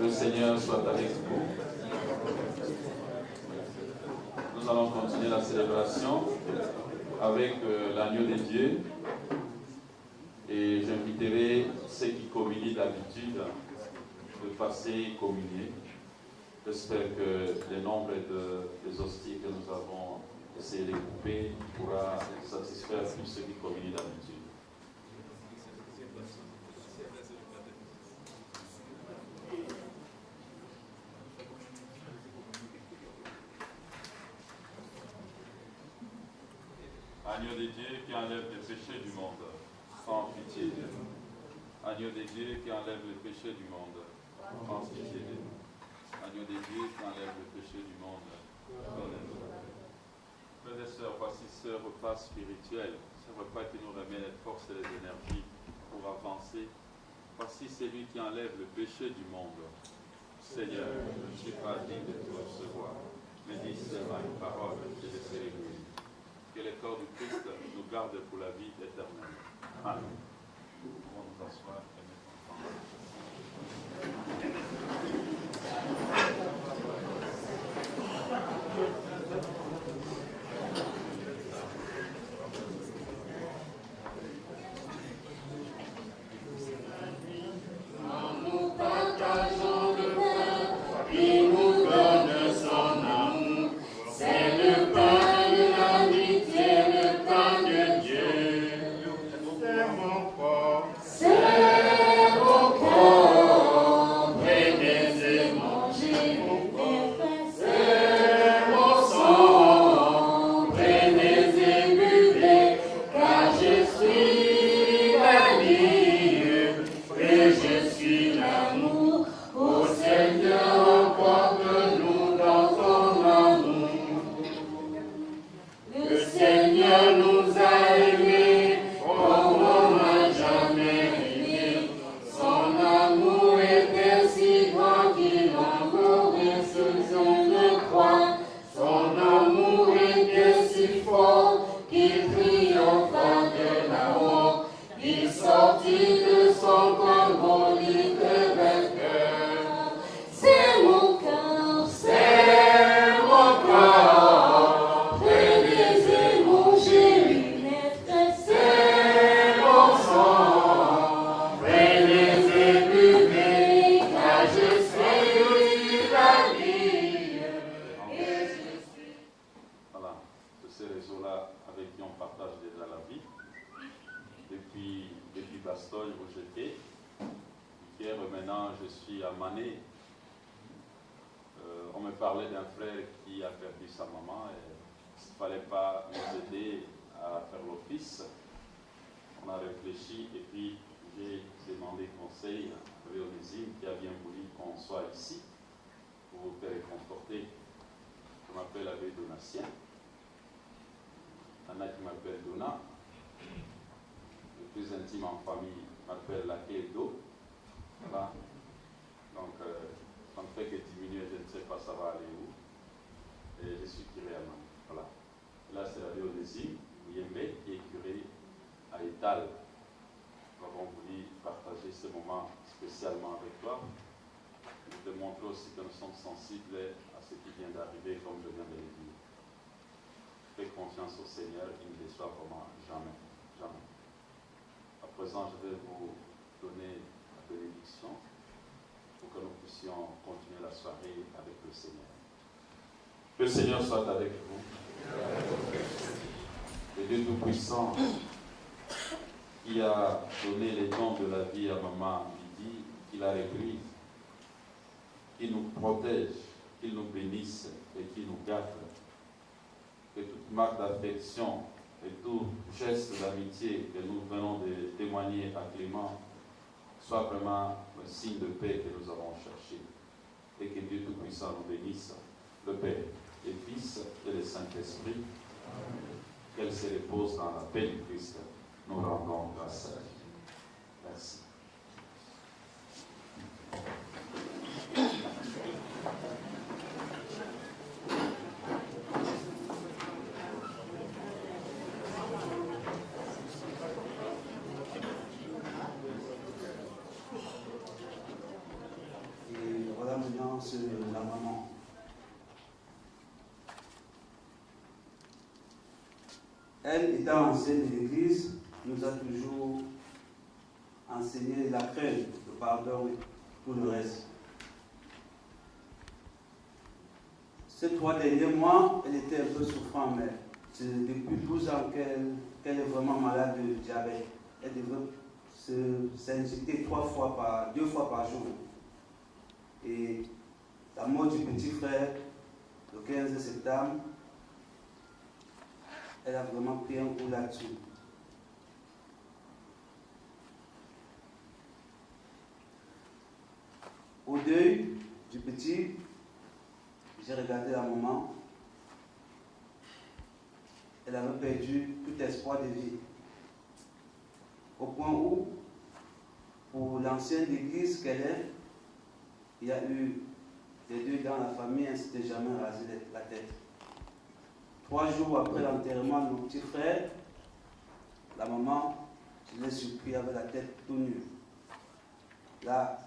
Le Seigneur soit avec vous. Nous allons continuer la célébration avec l'agneau de Dieu. Et j'inviterai ceux qui communient d'habitude de passer communier. J'espère que le nombre des hosties que nous avons essayé de couper pourra satisfaire plus ceux qui communient d'habitude. Agneau de Dieu qui enlève les péchés du monde, prends pitié de nous. Agneau de Dieu qui enlève les péchés du monde, prends pitié de nous. Agneau de Dieu qui enlève les péchés du monde, pardonne-nous. Frères et sœurs, voici ce repas spirituel, ce repas qui nous remet les forces et les énergies pour avancer. Voici celui qui enlève le péché du monde. Seigneur, je ne suis pas digne de te recevoir, mais dis seulement une parole et je serai guéri. Que le corps du Christ nous garde pour la vie éternelle. Amen. Nous pouvons nous asseoir et mettre Là, c'est la Léonésime, Yémé, qui est curé à Étal. Nous avons voulu partager ce moment spécialement avec toi. Nous te montrer aussi que nous sommes sensibles à ce qui vient d'arriver, comme je viens de le dire. Fais confiance au Seigneur, il ne déçoit vraiment jamais, jamais. À présent, je vais vous donner la bénédiction pour que nous puissions continuer la soirée avec le Seigneur. Que le Seigneur soit avec vous. Le Dieu Tout-Puissant qui a donné les dons de la vie à maman Lydie, qu'il a repris, qu'il nous protège, qu'il nous bénisse et qu'il nous garde. Que toute marque d'affection et tout geste d'amitié que nous venons de témoigner à Clément soit vraiment un signe de paix que nous avons cherché. Et que Dieu Tout-Puissant nous bénisse, le Père, le Fils et le Saint-Esprit. Qu'elle se repose dans la paix du Christ. Nous rendons grâce à Dieu. Merci. Et voilà maintenant la maman. Elle, étant ancienne de l'Église, nous a toujours enseigné la crainte, le pardon et tout le reste. Ces 3 derniers mois, elle était un peu souffrante, mais c'est depuis 12 ans qu'elle est vraiment malade de diabète. Elle devait s'injecter 2 fois par jour. Et la mort du petit frère, le 15 septembre, elle a vraiment pris un coup là-dessus. Au deuil du petit, j'ai regardé la maman. Elle avait perdu tout espoir de vie. Au point où, pour l'ancienne église qu'elle est, il y a eu des deuils dans la famille, elle ne s'était jamais rasé la tête. 3 jours après l'enterrement de mon petit frère, la maman, je l'ai surpris avec la tête tout nue. Là,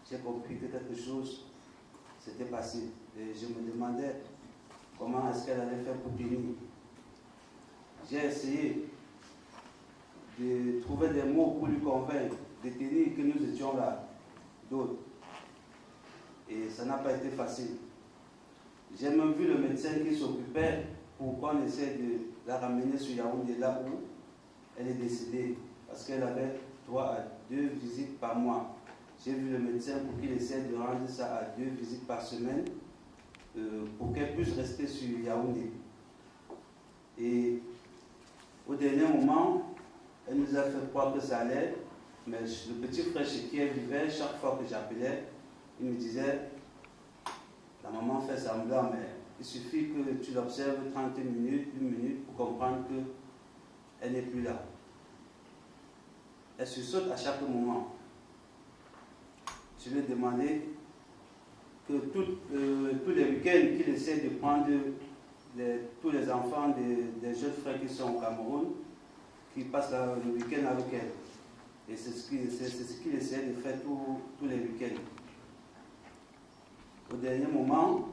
j'ai compris que quelque chose s'était passé. Et je me demandais comment est-ce qu'elle allait faire pour tenir. J'ai essayé de trouver des mots pour lui convaincre de tenir, que nous étions là, d'autres. Et ça n'a pas été facile. J'ai même vu le médecin qui s'occupait pour qu'on essaie de la ramener sur Yaoundé, là où elle est décédée, parce qu'elle avait 3 à 2 visites par mois. J'ai vu le médecin pour qu'il essaie de rendre ça à 2 visites par semaine, pour qu'elle puisse rester sur Yaoundé. Et au dernier moment, elle nous a fait croire que ça allait, mais le petit frère chez qui elle vivait, chaque fois que j'appelais, il me disait, la maman fait semblant, mais il suffit que tu l'observes 30 minutes, 1 minute pour comprendre qu'elle n'est plus là. Elle se saute à chaque moment. Je lui ai demandé que tous les week-ends qu'il essaie de prendre tous les enfants des jeunes frères qui sont au Cameroun, qui passent le week-end avec elle. Et c'est ce qu'il essaie de faire tous les week-ends. Au dernier moment,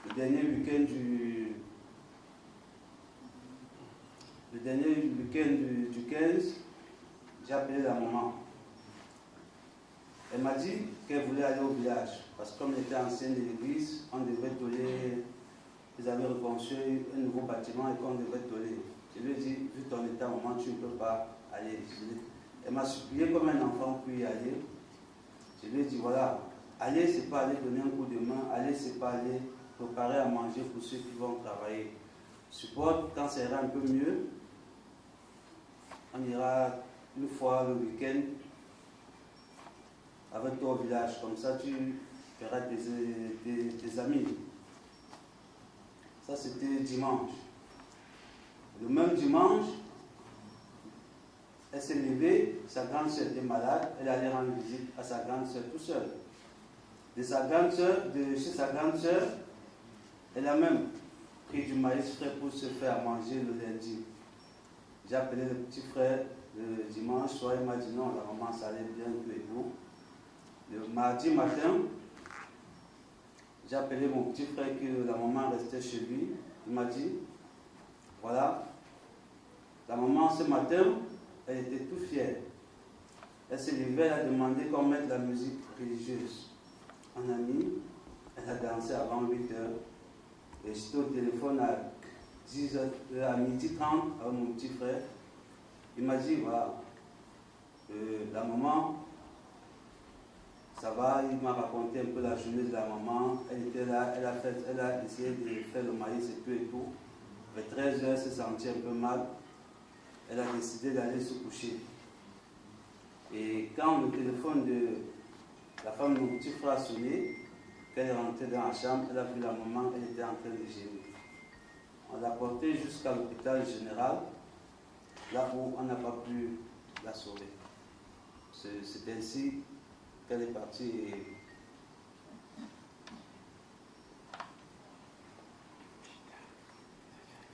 le dernier week-end du 15, j'ai appelé la maman. Elle m'a dit qu'elle voulait aller au village, parce que comme elle était ancienne de l'église, on devait toller, ils avaient reconstruit un nouveau bâtiment et qu'on devait toller. Je lui ai dit, vu ton état, maman, tu ne peux pas aller. Elle m'a supplié comme un enfant pour y aller. Je lui ai dit, voilà, aller, ce n'est pas aller donner un coup de main, aller, ce n'est pas aller préparer à manger pour ceux qui vont travailler. Supporte, quand ça ira un peu mieux, on ira une fois le week-end avec toi au village. Comme ça, tu feras des amis. Ça, c'était dimanche. Le même dimanche, elle s'est levée, sa grande soeur était malade, elle allait rendre visite à sa grande soeur tout seule. Chez sa grande soeur, elle a même pris du maïs frais pour se faire manger le lundi. J'ai appelé le petit frère le dimanche soir, il m'a dit non, la maman ça allait bien, tout et tout. Le mardi matin, j'ai appelé mon petit frère que la maman restait chez lui. Il m'a dit, voilà, la maman ce matin, elle était tout fière. Elle s'est levée, elle a demandé qu'on mette la musique religieuse. On a mis, elle a dansé avant 8 heures. Et j'étais au téléphone à 10h, à midi 30 avec mon petit frère. Il m'a dit, voilà, la maman, ça va, il m'a raconté un peu la journée de la maman. Elle était là, elle a essayé de faire le maïs et tout et tout. Vers 13h, elle se sentait un peu mal. Elle a décidé d'aller se coucher. Et quand le téléphone de la femme de mon petit frère a sonné, qu'elle est rentrée dans la chambre, elle a vu la maman, elle était en train de gémir. On l'a portée jusqu'à l'hôpital général, là où on n'a pas pu la sauver. C'est ainsi qu'elle est partie.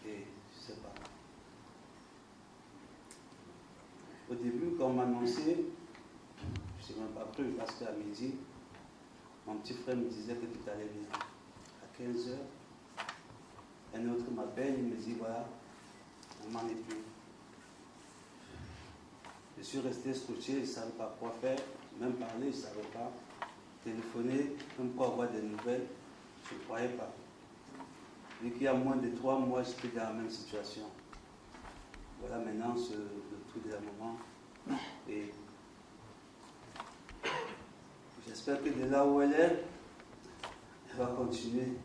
Et je sais pas. Au début, quand on m'a annoncé, je n'ai même pas cru parce qu'à midi, mon petit frère me disait que tout allait bien. À 15h, un autre m'appelle, il me dit voilà, maman n'est plus. Je suis resté scotché, je ne savais pas quoi faire, même parler, je ne savais pas. Téléphoner, même pour avoir des nouvelles, je ne croyais pas. Vu qu'il y a moins de 3 mois, j'étais dans la même situation. Voilà maintenant le truc de la maman. Et j'espère que de là où elle est, elle va continuer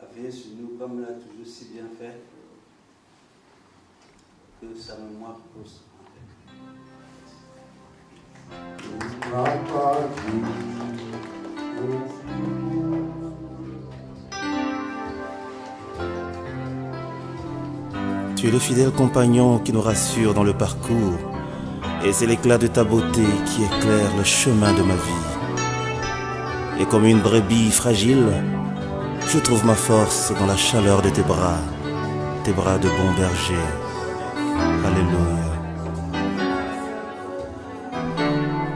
à veiller sur nous comme elle a toujours si bien fait. Que sa mémoire repose en paix. Tu es le fidèle compagnon qui nous rassure dans le parcours, et c'est l'éclat de ta beauté qui éclaire le chemin de ma vie. Et comme une brebis fragile, je trouve ma force dans la chaleur de tes bras de bon berger. Alléluia.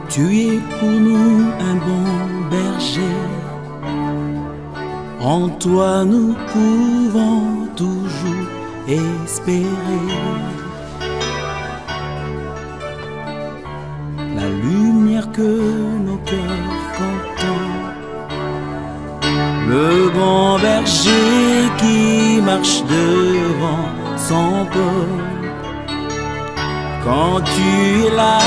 Tu es pour nous un bon berger. En toi nous pouvons toujours espérer. La lumière que nos cœurs contemplent. Le bon berger qui marche devant son peuple. Quand tu es là,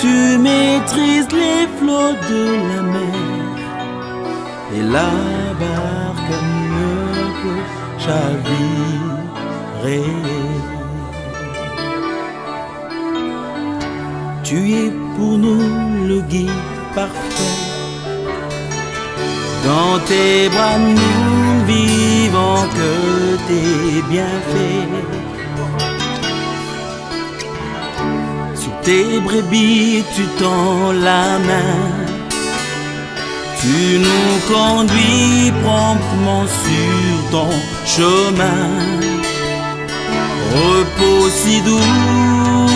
tu maîtrises les flots de la mer. Et la barque ne peut chavirer. Tu es pour nous le guide parfait. Dans tes bras nous vivons que tes bienfaits. Sur tes brebis tu tends la main. Tu nous conduis promptement sur ton chemin. Repos si doux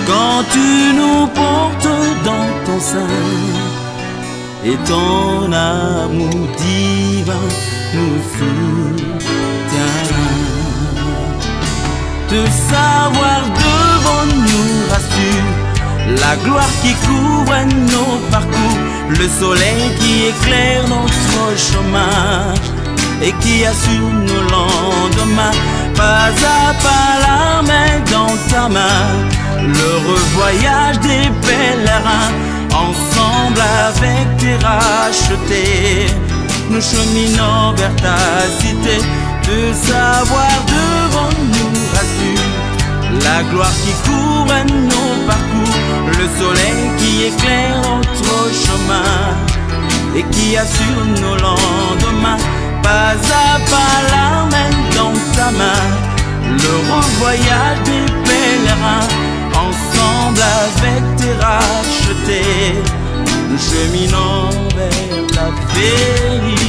quand tu nous portes dans ton sein. Et ton amour divin nous soutient. Te savoir devant nous rassure. La gloire qui couvre nos parcours. Le soleil qui éclaire notre chemin et qui assure nos lendemains. Pas à pas la main dans ta main. L'heureux voyage des pèlerins. Ensemble avec tes rachetés, nous cheminons vers ta cité. De savoir devant nous rassure. La gloire qui couvre nos parcours. Le soleil qui éclaire notre chemin et qui assure nos lendemains. Pas à pas la main dans ta main. Le voyage des pèlerins. Ensemble avec tes rachetés, nous cheminons vers la félicité.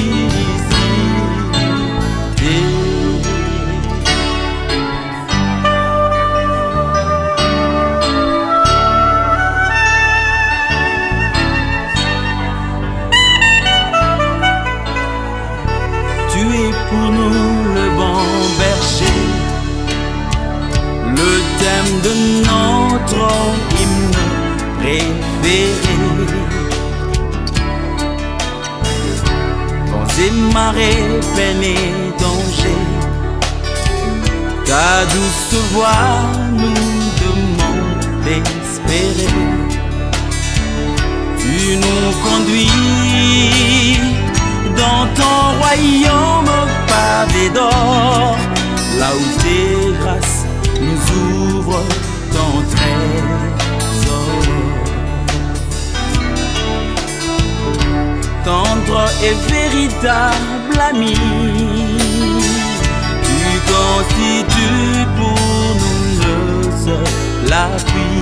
pour nous le bon berger, le thème de notre hymne préféré. Vents et marées, peines et dangers, ta douce voix nous demande d'espérer. Tu nous conduis dans ton royaume pavé d'or, là où tes grâces nous ouvrent ton trésor. Tendre et véritable ami, tu constitues pour nous le seul appui.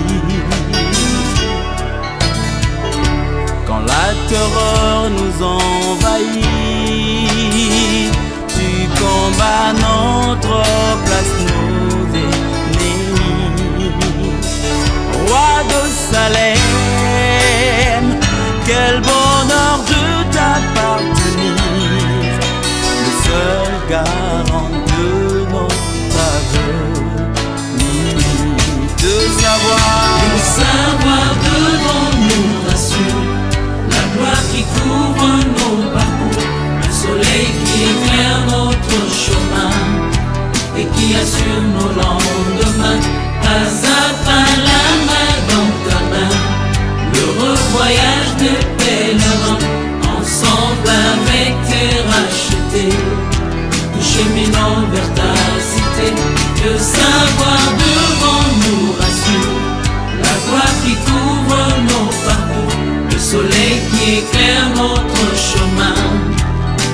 Quand la terreur nous envahit, tu combats notre place, nos ennemis. Roi de Salem, quel bonheur de t'appartenir, le seul garant de notre avenir. De savoir devant nous rassure, la gloire qui couvre nos parcours, le soleil qui éclaire notre chemin et qui assure nos lendemains. Pas à pas la main dans ta main, l'heureux voyage des pèlerins, ensemble avec tes rachetés, nous cheminons vers ta cité. De savoir devant nous rassure, la gloire qui couvre nos parcours, le soleil qui éclaire notre chemin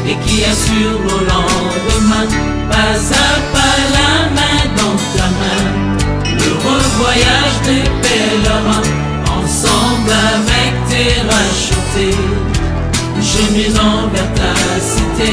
et qui assure nos lendemains. Pas à pas la main dans ta main, l'heureux voyage des pèlerins, ensemble avec tes rachetés, nous cheminons vers ta cité.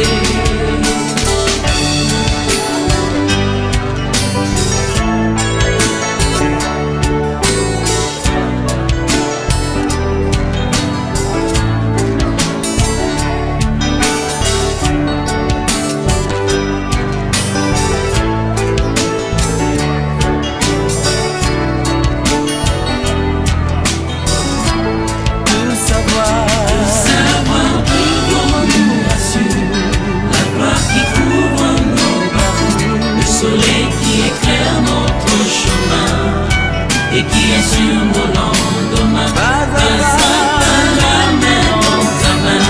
Et qui assure nos lendemains. Pas à la main dans ta main,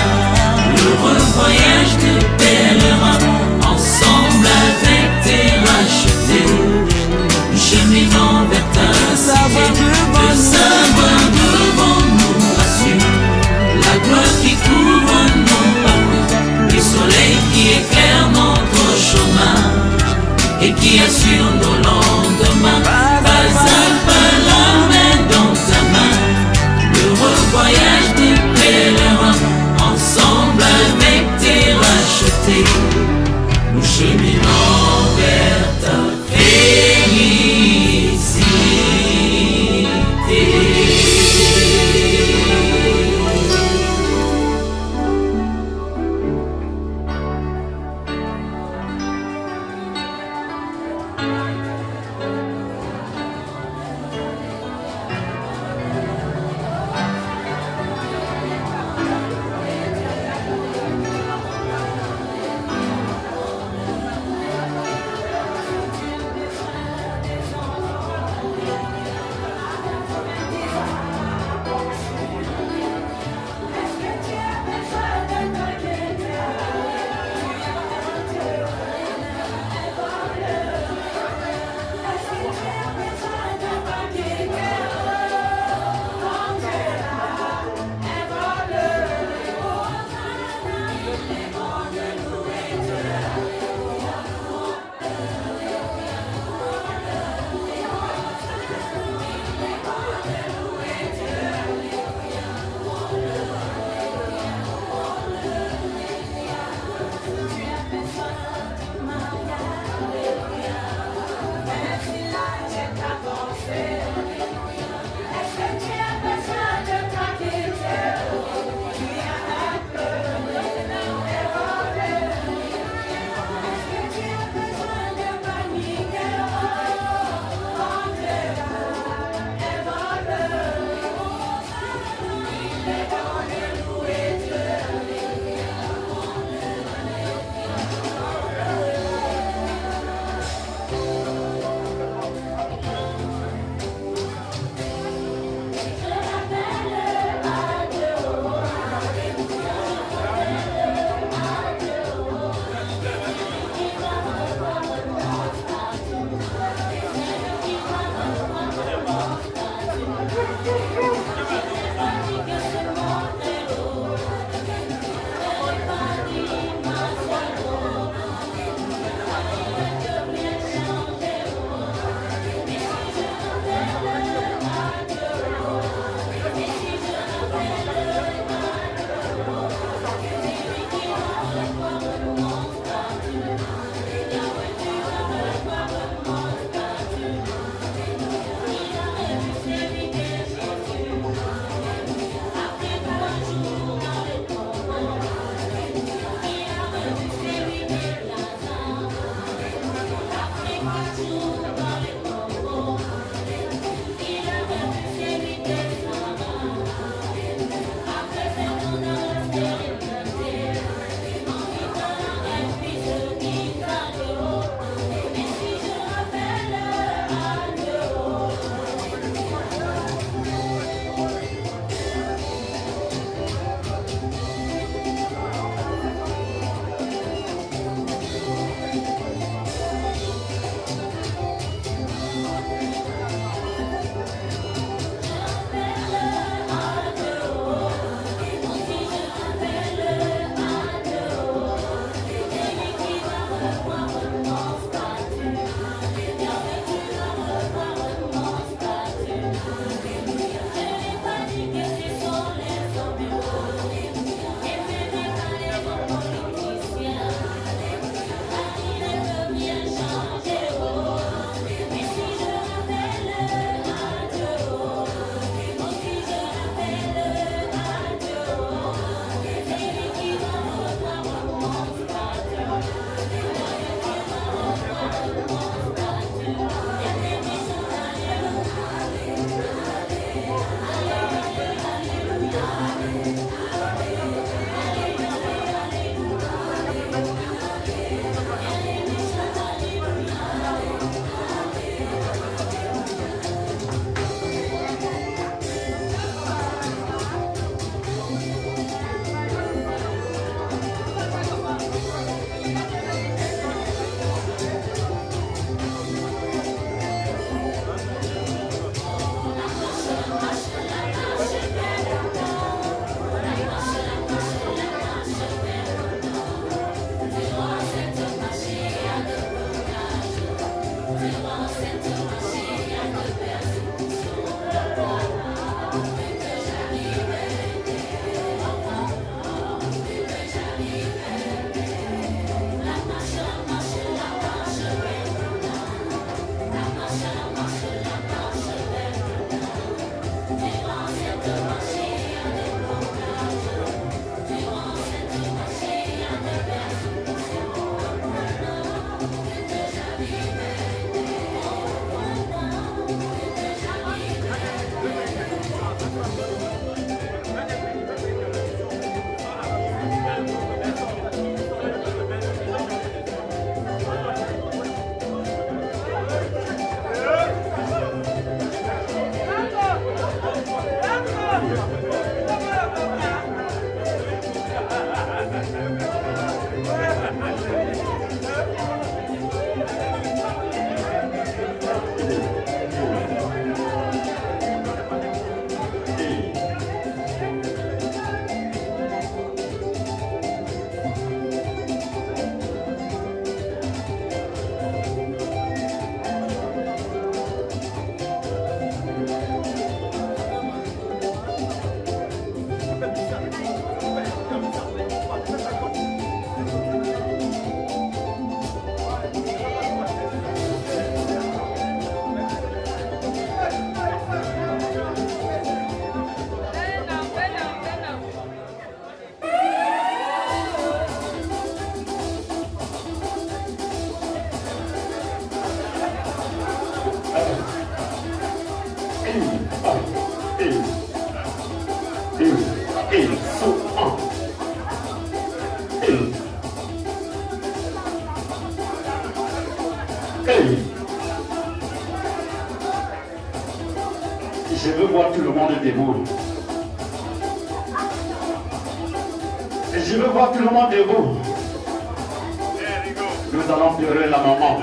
l'heureux voyage des pèlerins, ensemble avec tes rachetés, nous cheminons vers ta cité. De savoir devant nous rassure, la gloire qui couvre nos parcours, le soleil qui éclaire notre chemin et qui assure nos lendemains. Pas à pas la main dans ta main, l'heureux voyage des pèlerins, ensemble avec tes rachetés, nous cheminons vers ta félicité. Je veux voir tout le monde debout. Je veux voir tout le monde debout. Nous allons pleurer la maman.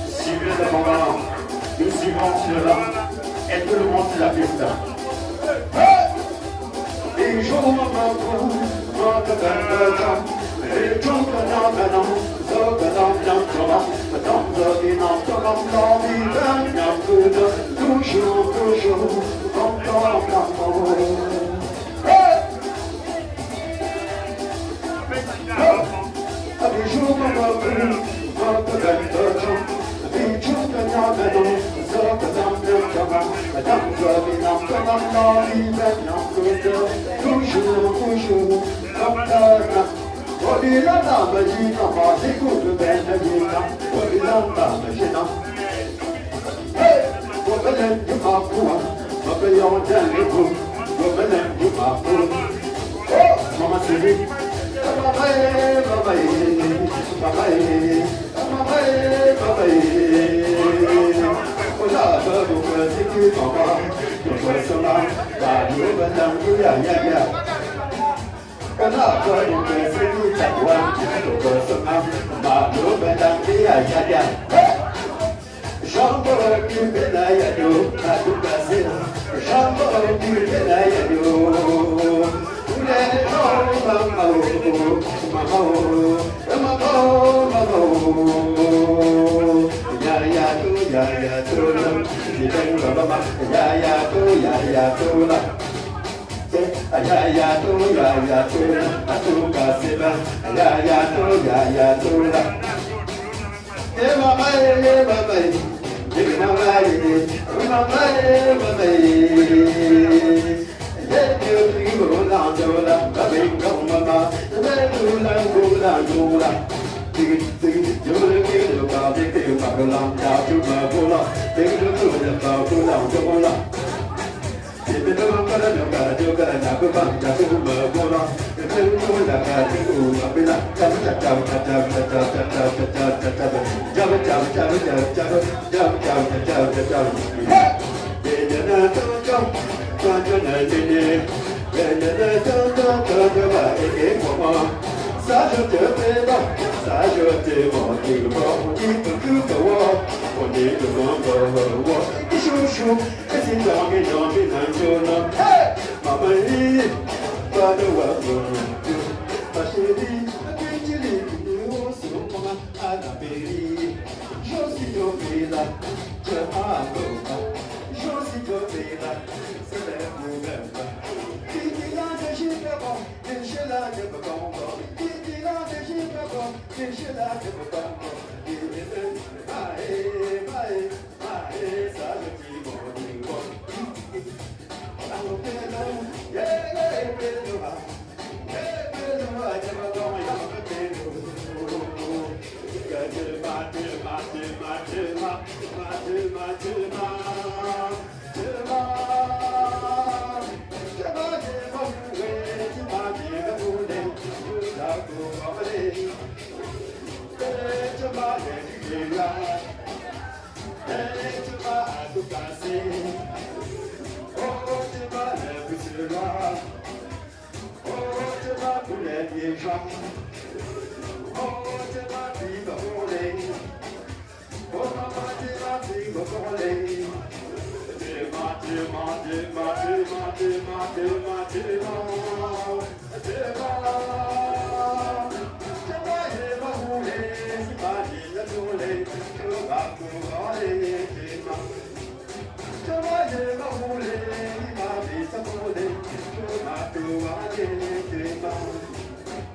Suivez le moment, nous suivons cela, et tout le monde sur la piste. Et je vous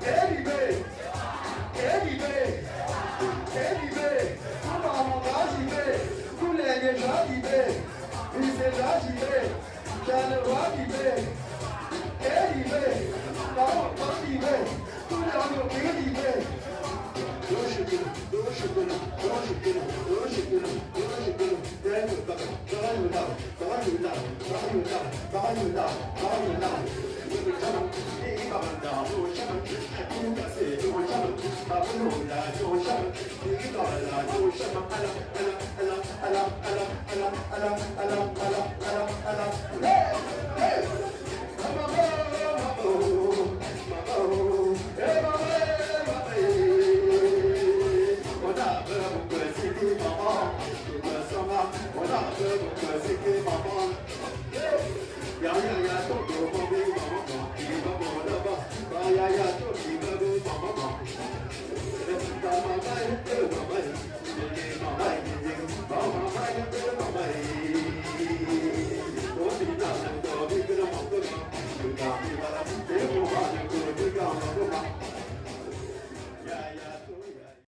Yeah. Yeah.